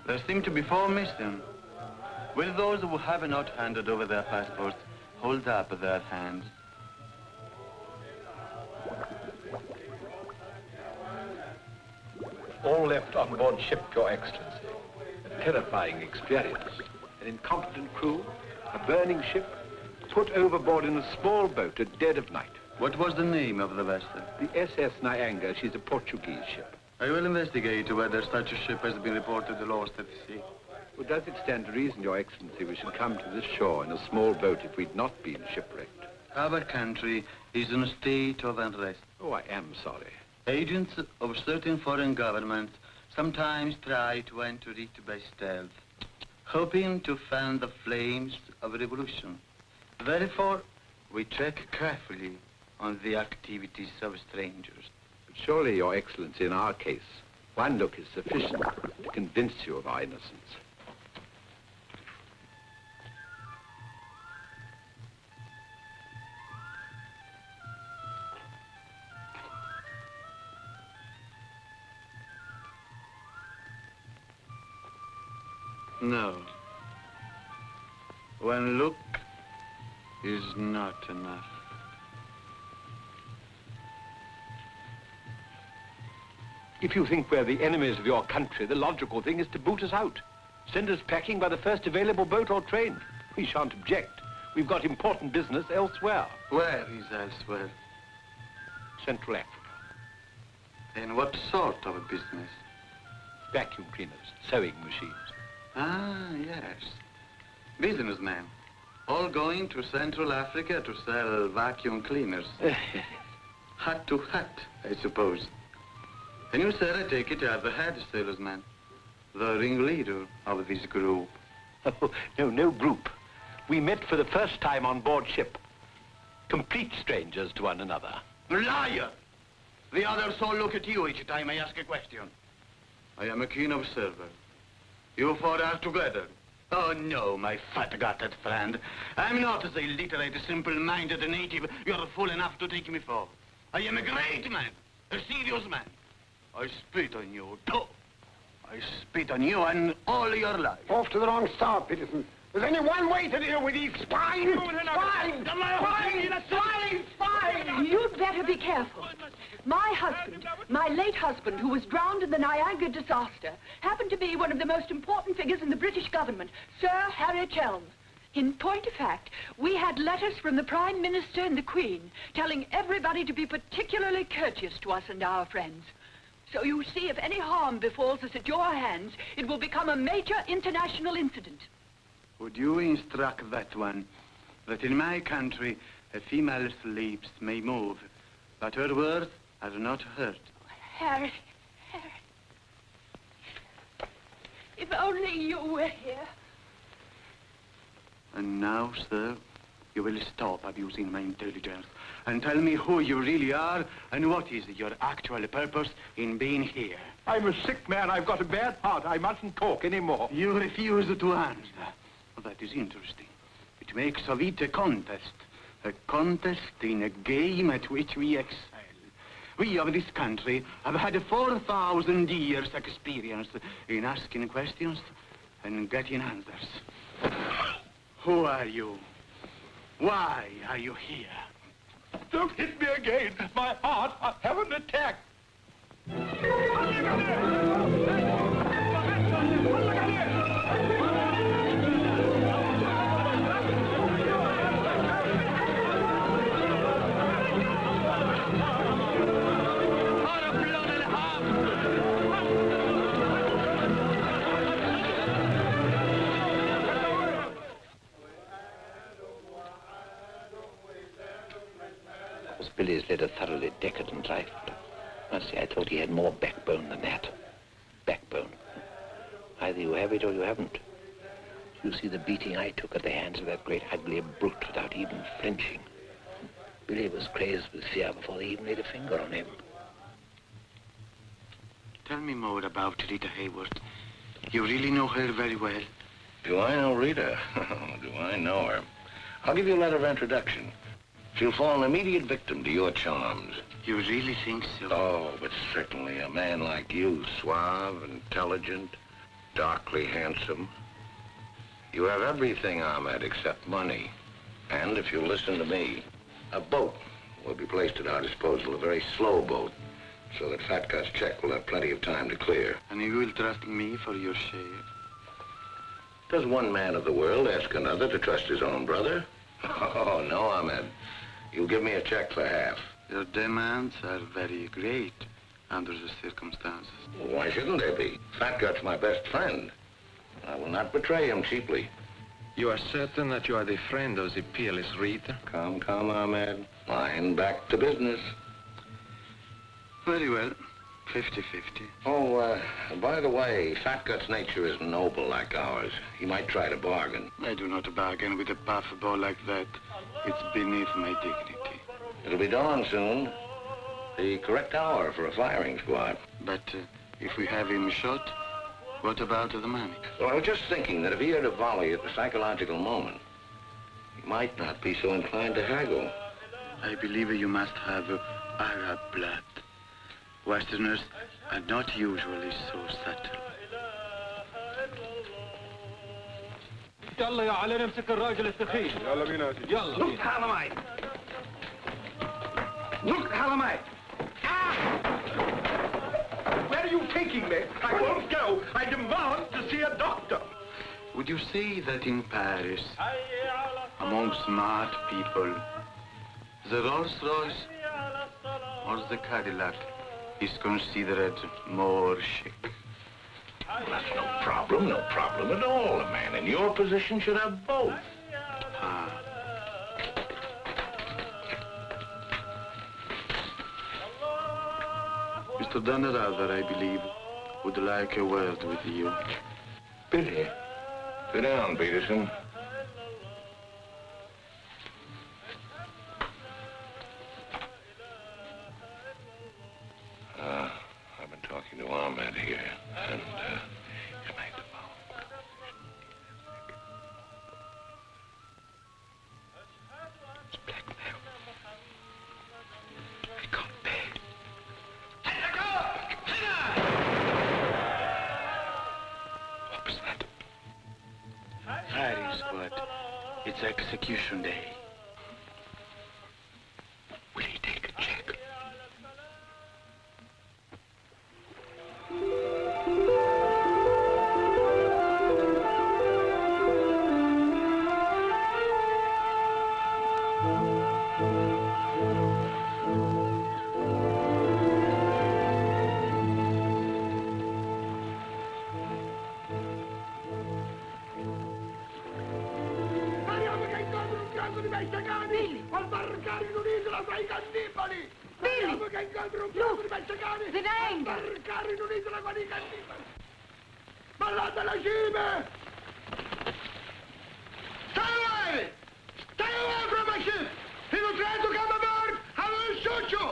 There seem to be 4 missions. Will those who have not handed over their passports hold up their hands? All left on board ship, Your Excellency. A terrifying experience. An incompetent crew, a burning ship, put overboard in a small boat at dead of night. What was the name of the vessel? The SS Nyanga. She's a Portuguese ship. I will investigate whether such a ship has been reported lost at sea. Well, does it stand to reason, Your Excellency, we should come to this shore in a small boat if we'd not been shipwrecked? Our country is in a state of unrest. Oh, I am sorry. Agents of certain foreign governments sometimes try to enter it by stealth, hoping to fan the flames of revolution. Therefore, we check carefully on the activities of strangers. But surely, Your Excellency, in our case, one look is sufficient to convince you of our innocence. No. One look is not enough. If you think we're the enemies of your country, the logical thing is to boot us out. Send us packing by the first available boat or train. We shan't object. We've got important business elsewhere. Where is elsewhere? Central Africa. And what sort of a business? Vacuum cleaners, sewing machines. Ah, yes. Businessmen. All going to Central Africa to sell vacuum cleaners. Hat to hat, I suppose. And you, sir, I take it, are the head salesman, the ringleader of this group. Oh, no group. We met for the first time on board ship. Complete strangers to one another. Liar! The others all look at you each time I ask a question. I am a keen observer. You four are together. Oh, no, my fat-gutted friend. I'm not as illiterate, simple-minded native you're fool enough to take me for. I am a great man, a serious man. I spit on you, too. I spit on you and all your life. Off to the wrong start, Peterson. There's only one way to deal with these swine! Swine! You'd better be careful. My husband, my late husband, who was drowned in the Niagara disaster, happened to be one of the most important figures in the British government, Sir Harry Chelm. In point of fact, we had letters from the Prime Minister and the Queen telling everybody to be particularly courteous to us and our friends. So you see, if any harm befalls us at your hands, it will become a major international incident. Would you instruct that one that in my country a female's lips may move, but her words are not heard? Harry. If only you were here. And now, sir, you will stop abusing my intelligence and tell me who you really are and what is your actual purpose in being here. I'm a sick man. I've got a bad heart. I mustn't talk anymore. You refuse to answer. That is interesting. It makes of it a contest in a game at which we excel. We of this country have had 4,000 years' experience in asking questions and getting answers. Who are you? Why are you here? Don't hit me again. My heart, I have an attack. Billy's led a thoroughly decadent life. Honestly, I thought he had more backbone than that. Backbone. Either you have it or you haven't. You see the beating I took at the hands of that great ugly brute without even flinching. Billy was crazed with fear before they even laid a finger on him. Tell me more about Rita Hayworth. You really know her very well. Do I know Rita? Do I know her? I'll give you a letter of introduction. She'll fall an immediate victim to your charms. You really think so? Oh, but certainly a man like you, suave, intelligent, darkly handsome. You have everything, Ahmed, except money. And if you'll listen to me, a boat will be placed at our disposal, a very slow boat, so that Fat Gut's check will have plenty of time to clear. And you will trust me for your share? Does one man of the world ask another to trust his own brother? Oh, no, Ahmed. You'll give me a check for half. Your demands are very great under the circumstances. Well, why shouldn't they be? Fat Gut's my best friend. I will not betray him cheaply. You are certain that you are the friend of the peerless Rita? Come, Ahmed. Line back to business. Very well. 50-50. Oh, by the way, Fat Gut's nature is noble like ours. He might try to bargain. I do not bargain with a puffball like that. It's beneath my dignity. It'll be dawn soon. The correct hour for a firing squad. But if we have him shot, what about the money? Well, I was just thinking that if he had a volley at the psychological moment, he might not be so inclined to haggle. I believe you must have Arab blood. Westerners are not usually so subtle. يلا يا علي نمسك الراجل الثخين. يلا بينا يلا. Look, Halamite. Look, Halamite. Ah! taking me. I won't go. I demand to see a doctor. Would you say that in Paris, among smart people, the Rolls-Royce or the Cadillac is considered more chic? Well, that's no problem at all. A man in your position should have both. Ah. Mr. Dannreuthers, I believe, would like a word with you. Billy, sit down, Peterson. I've been talking to Ahmed here, and he's made the phone. It's blackmail. I can't pay. What was that? Paris, but it's execution day. Will he take a check? Ballate la cime! Stay away! Stay away from my ship! If you try to come aboard, I will shoot you!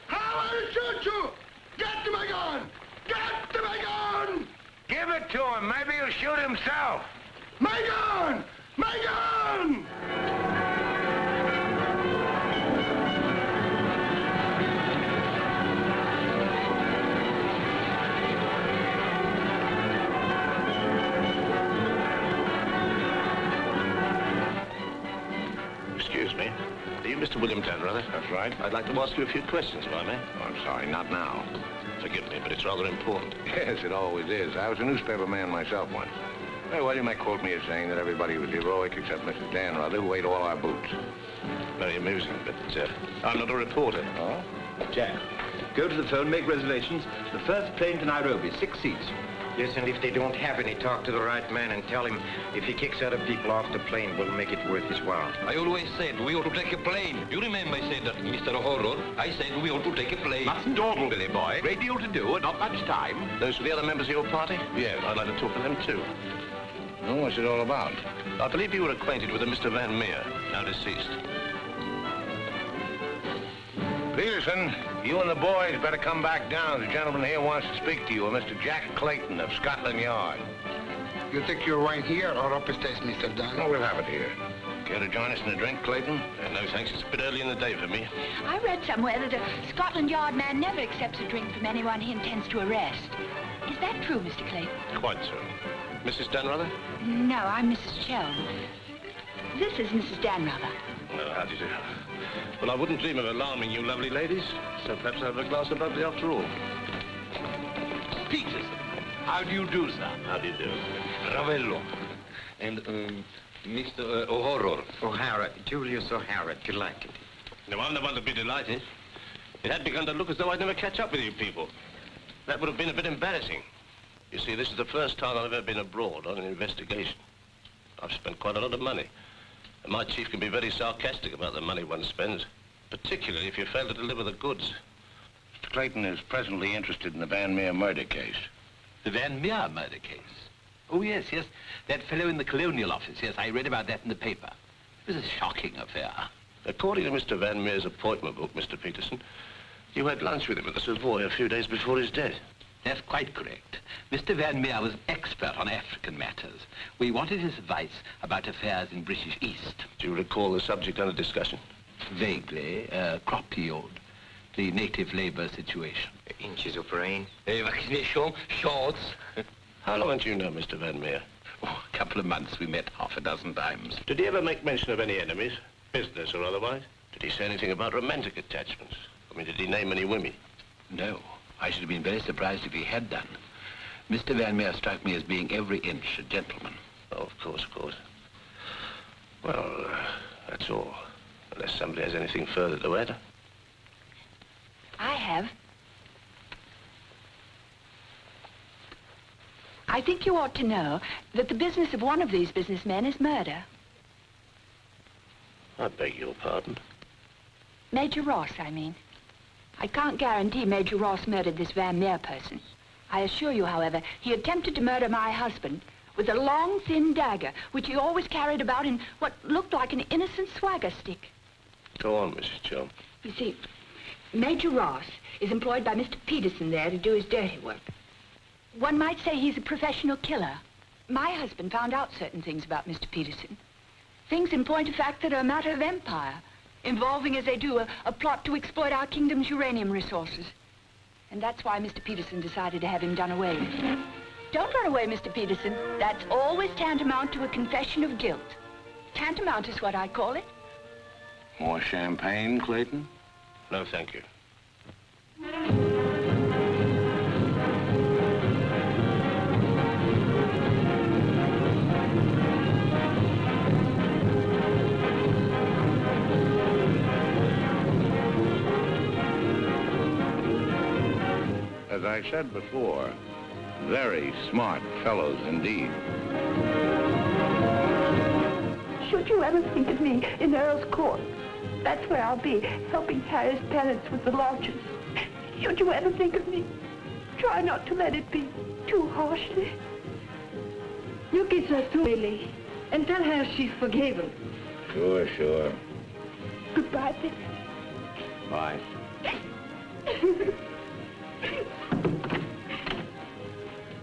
I will shoot you! Get to my gun! Get to my gun! Give it to him. Maybe he'll shoot himself. My gun! My gun! Excuse me. Are you Mr. William Dannreuthers? That's right. I'd like to ask you a few questions, if I may. Oh, I'm sorry, not now. Forgive me, but it's rather important. Yes, it always is. I was a newspaper man myself once. Very well, you may quote me as saying that everybody was heroic except Mrs. Dannreuther, who ate all our boots. Very amusing, but I'm not a reporter. Oh? Jack, go to the phone, make reservations. The first plane to Nairobi, 6 seats. Yes, and if they don't have any, talk to the right man and tell him if he kicks other people off the plane, we'll make it worth his while. I always said we ought to take a plane. You remember I said that, Mr. Horror. I said we ought to take a plane. Mustn't dawdle, Billy boy. Great deal to do and not much time. Those are the other members of your party? Yeah, I'd like to talk to them too. Oh, what's it all about? I believe you were acquainted with a Mr. Van Meer, now deceased. Peterson, you and the boys better come back down. The gentleman here wants to speak to you, a Mr. Jack Clayton of Scotland Yard. You take your wine here or upstairs, Mr. Dunn? No, we'll have it here. Care to join us in a drink, Clayton? No, thanks. It's a bit early in the day for me. I read somewhere that a Scotland Yard man never accepts a drink from anyone he intends to arrest. Is that true, Mr. Clayton? Quite so. Mrs. Dannreuther? No, I'm Mrs. Chelm. This is Mrs. Dannreuther. Well, how do you do? Well, I wouldn't dream of alarming you lovely ladies, so perhaps I'll have a glass of bubbly after all. Peterson, how do you do, sir? How do you do? Ravello. And, Mr. O'Horror. O'Hara, Julius O'Hara, delighted. No, I'm the one to be delighted. It had begun to look as though I'd never catch up with you people. That would have been a bit embarrassing. You see, this is the first time I've ever been abroad on an investigation. I've spent quite a lot of money. And my chief can be very sarcastic about the money one spends, particularly if you fail to deliver the goods. Mr. Clayton is presently interested in the Van Meer murder case. The Van Meer murder case? Oh, yes, yes. That fellow in the Colonial Office. Yes, I read about that in the paper. It was a shocking affair. According to Mr. Van Meer's appointment book, Mr. Peterson, you had lunch with him at the Savoy a few days before his death. That's quite correct. Mr. Van Meer was an expert on African matters. We wanted his advice about affairs in British East. Do you recall the subject under discussion? Vaguely. Crop yield, the native labor situation. Inches of rain. Vaccination, shorts. How long did you know Mr. Van Meer? Oh, a couple of months. We met half a dozen times. Did he ever make mention of any enemies, business or otherwise? Did he say anything about romantic attachments? I mean, did he name any women? No. I should have been very surprised if he had done. Mr. Van Meer struck me as being every inch a gentleman. Oh, of course, of course. Well, that's all. Unless somebody has anything further to add. I have. I think you ought to know that the business of one of these businessmen is murder. I beg your pardon. Major Ross, I mean. I can't guarantee Major Ross murdered this Van Meer person. I assure you, however, he attempted to murder my husband with a long, thin dagger, which he always carried about in what looked like an innocent swagger stick. Go on, Mrs. Chelm. You see, Major Ross is employed by Mr. Peterson there to do his dirty work. One might say he's a professional killer. My husband found out certain things about Mr. Peterson. Things, in point of fact, that are a matter of empire, involving, as they do, a plot to exploit our kingdom's uranium resources. And that's why Mr. Peterson decided to have him done away with. Don't run away, Mr. Peterson. That's always tantamount to a confession of guilt. Tantamount is what I call it. More champagne, Clayton? No, thank you. As I said before, very smart fellows indeed. Should you ever think of me in Earl's Court, that's where I'll be, helping Harry's parents with the lodgers. Should you ever think of me, try not to let it be too harshly. You kiss her too, Billy, and tell her she's forgiven. Sure, sure. Goodbye, Billy. Bye.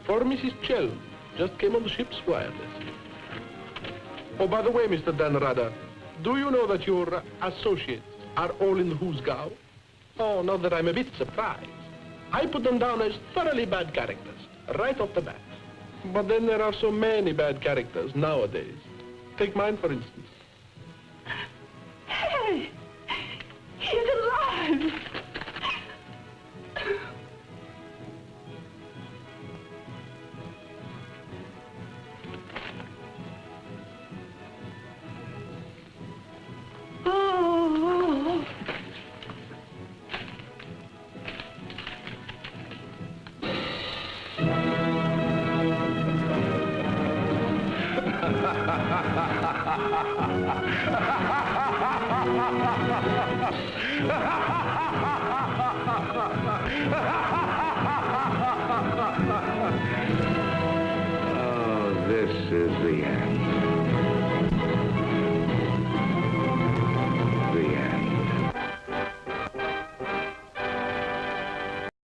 For Mrs. Chelm, just came on the ship's wireless. Oh, by the way, Mr. Dannreuthers, do you know that your associates are all in the Hoosgow? Oh, not that I'm a bit surprised. I put them down as thoroughly bad characters, right off the bat. But then there are so many bad characters nowadays. Take mine, for instance. Harry! He's alive! Oh. Oh, this is the end.